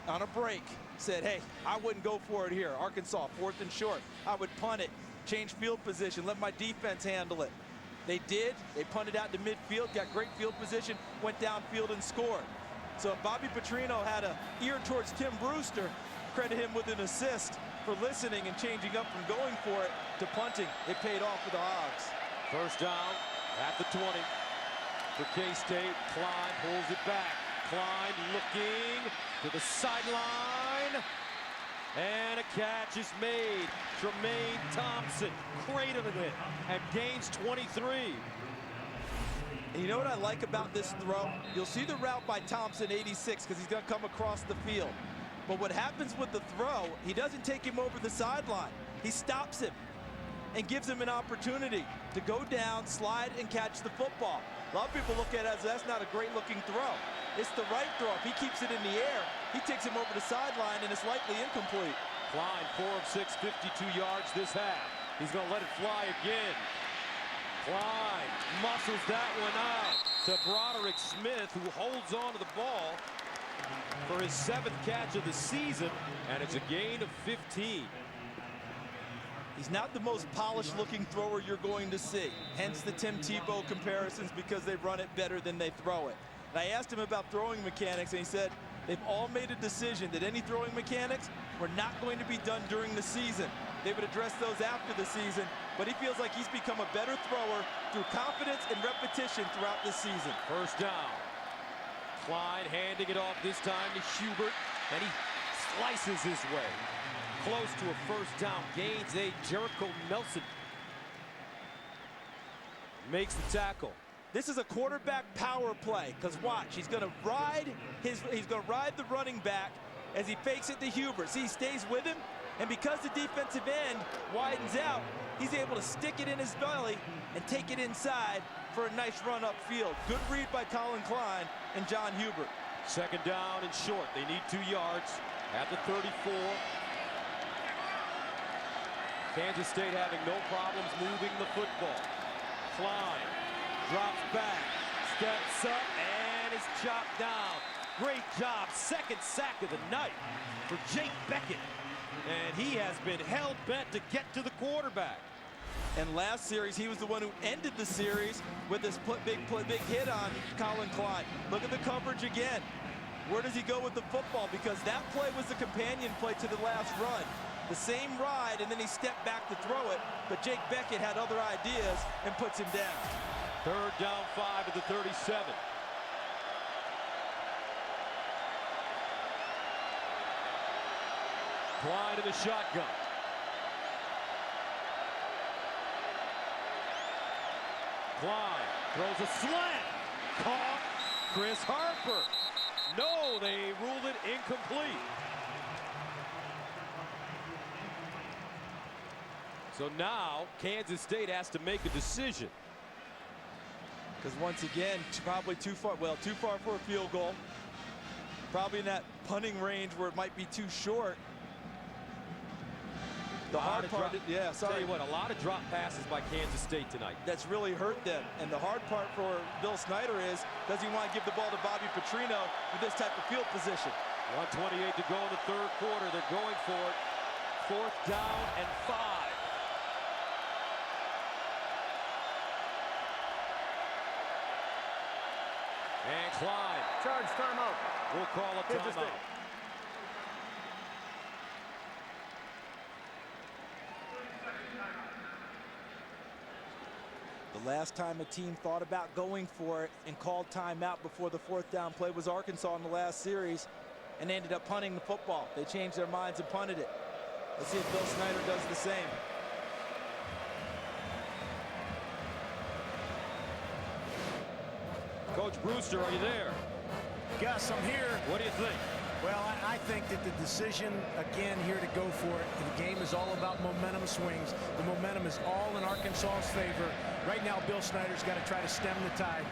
on a break, said, hey, I wouldn't go for it here. Arkansas, 4th and short. I would punt it, change field position, let my defense handle it. They did. They punted out to midfield, got great field position, went downfield and scored. So if Bobby Petrino had an ear towards Tim Brewster, credit him with an assist for listening and changing up from going for it to punting. It paid off for the Hogs. 1st down at the 20 for K-State. Klein pulls it back. Klein looking to the sideline. And a catch is made. Tremaine Thompson cradling it and gains 23. And you know what I like about this throw? You'll see the route by Thompson, 86, because he's going to come across the field. But what happens with the throw, he doesn't take him over the sideline. He stops him and gives him an opportunity to go down, slide, and catch the football. A lot of people look at it as that's not a great-looking throw. It's the right throw. If he keeps it in the air, he takes him over the sideline, and it's likely incomplete. Klein, 4 of 6, 52 yards this half. He's going to let it fly again. Klein muscles that one out to Broderick Smith, who holds on to the ball for his 7th catch of the season, and it's a gain of 15. He's not the most polished looking thrower you're going to see. Hence the Tim Tebow comparisons, because they run it better than they throw it. And I asked him about throwing mechanics, and he said they've all made a decision that any throwing mechanics were not going to be done during the season. They would address those after the season, but he feels like he's become a better thrower through confidence and repetition throughout this season. First down. Klein handing it off this time to Hubert, and he slices his way close to a first down. Gains a Jericho Nelson. Makes the tackle. This is a quarterback power play, because watch, he's going to ride the running back as he fakes it to Hubert. See, he stays with him, and because the defensive end widens out, he's able to stick it in his belly and take it inside for a nice run upfield. Good read by Colin Klein and John Hubert. Second down and short. They need 2 yards at the 34. Kansas State having no problems moving the football. Klein drops back, steps up, and is chopped down. Great job. 2nd sack of the night for Jake Beckett. And he has been hell-bent to get to the quarterback. And last series, he was the one who ended the series with this big hit on Colin Klein. Look at the coverage again. Where does he go with the football? Because that play was the companion play to the last run. The same ride, and then he stepped back to throw it, but Jake Beckett had other ideas and puts him down. 3rd down 5 at the 37. Klein in the shotgun. Klein throws a slant. Caught Chris Harper. No, they ruled it incomplete. So now Kansas State has to make a decision. Because once again, probably too far for a field goal. Probably in that punting range where it might be too short. The hard part, Tell you what, a lot of drop passes by Kansas State tonight. That's really hurt them. And the hard part for Bill Snyder is, does he want to give the ball to Bobby Petrino with this type of field position? 1:28 to go in the 3rd quarter. They're going for it. 4th down and 5. And Klein. Charge timeout. We'll call a timeout. The last time a team thought about going for it and called timeout before the 4th down play was Arkansas in the last series, and ended up punting the football. They changed their minds and punted it. Let's see if Bill Snyder does the same. Coach Brewster, are you there? Gus, I'm here. What do you think? Well, I think that the decision, again, here to go for it. The game is all about momentum swings. The momentum is all in Arkansas's favor. Right now, Bill Snyder's got to try to stem the tide.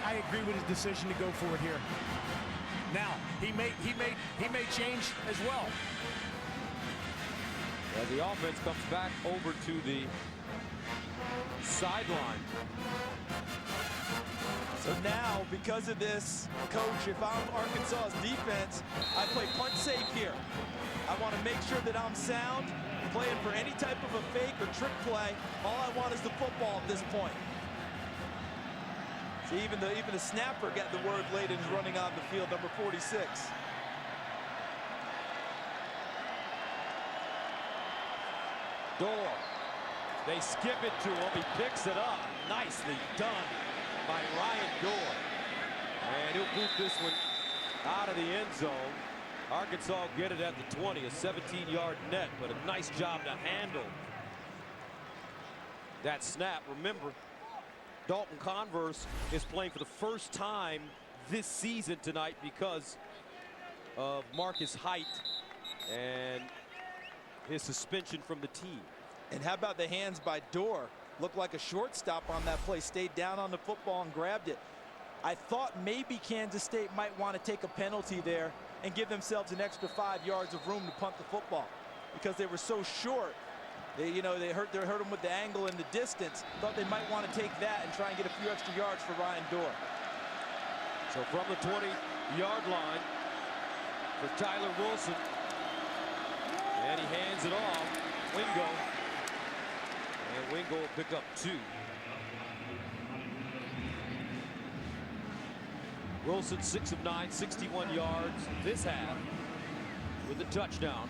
I agree with his decision to go for it here. Now, he may change as well. As the offense comes back over to the sideline. So now, because of this, Coach, if I'm Arkansas's defense, I play punt safe here. I want to make sure that I'm sound, playing for any type of a fake or trick play. All I want is the football at this point. See, even the snapper got the word late and is running on the field, number 46. Dorr. They skip it to him. He picks it up. Nicely done by Ryan Dorr. And he'll boot this one out of the end zone. Arkansas get it at the 20, a 17-yard net, but a nice job to handle that snap. Remember, Dalton Converse is playing for the first time this season tonight because of Marcus Height and his suspension from the team. And how about the hands by Dorr? Looked like a shortstop on that play, stayed down on the football and grabbed it. I thought maybe Kansas State might want to take a penalty there and give themselves an extra 5 yards of room to punt the football because they were so short They hurt him with the angle and the distance. Thought they might want to take that and try and get a few extra yards for Ryan Dorr. So from the 20-yard line for Tyler Wilson. And he hands it off. Wingo. And Wingo will pick up 2. Wilson 6 of 9, 61 yards this half with a touchdown.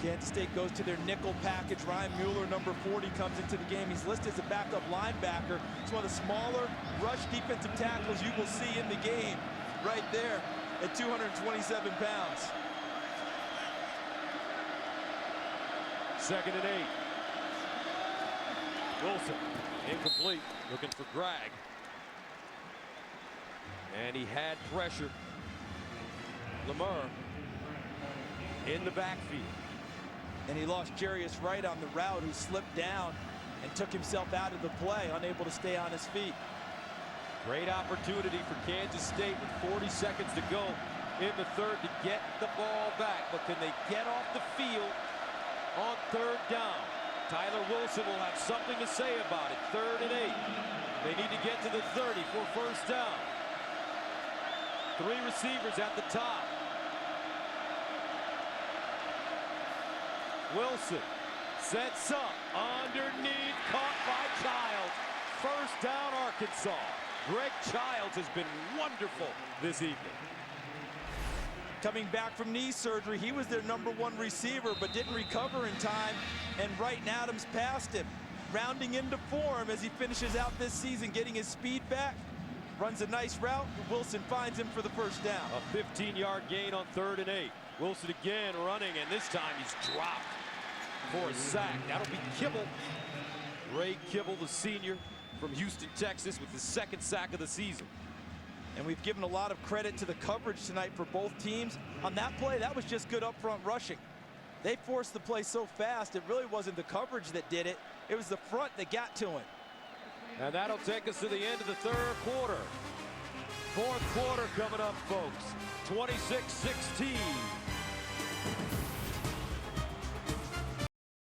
Kansas State goes to their nickel package. Ryan Mueller, number 40, comes into the game. He's listed as a backup linebacker. It's one of the smaller rush defensive tackles you will see in the game right there at 227 pounds. 2nd and 8. Wilson incomplete, looking for Gragg. And he had pressure. Lemur in the backfield. And he lost Jarius Wright on the route, who slipped down and took himself out of the play, unable to stay on his feet. Great opportunity for Kansas State with 40 seconds to go in the 3rd to get the ball back. But can they get off the field on 3rd down? Tyler Wilson will have something to say about it. 3rd and 8. They need to get to the 30 for 1st down. 3 receivers at the top. Wilson sets up underneath, caught by Childs. 1st down, Arkansas. Greg Childs has been wonderful this evening. Coming back from knee surgery, he was their number 1 receiver, but didn't recover in time, and Wright and Adams passed him, rounding into form as he finishes out this season, getting his speed back. Runs a nice route. Wilson finds him for the 1st down. A 15-yard gain on 3rd and 8. Wilson again running, and this time he's dropped for a sack. That'll be Kibble. Ray Kibble, the senior from Houston, Texas, with his 2nd sack of the season. And we've given a lot of credit to the coverage tonight for both teams. On that play, that was just good up front rushing. They forced the play so fast, it really wasn't the coverage that did it. It was the front that got to him. And that'll take us to the end of the 3rd quarter. 4th quarter coming up, folks. 26-16.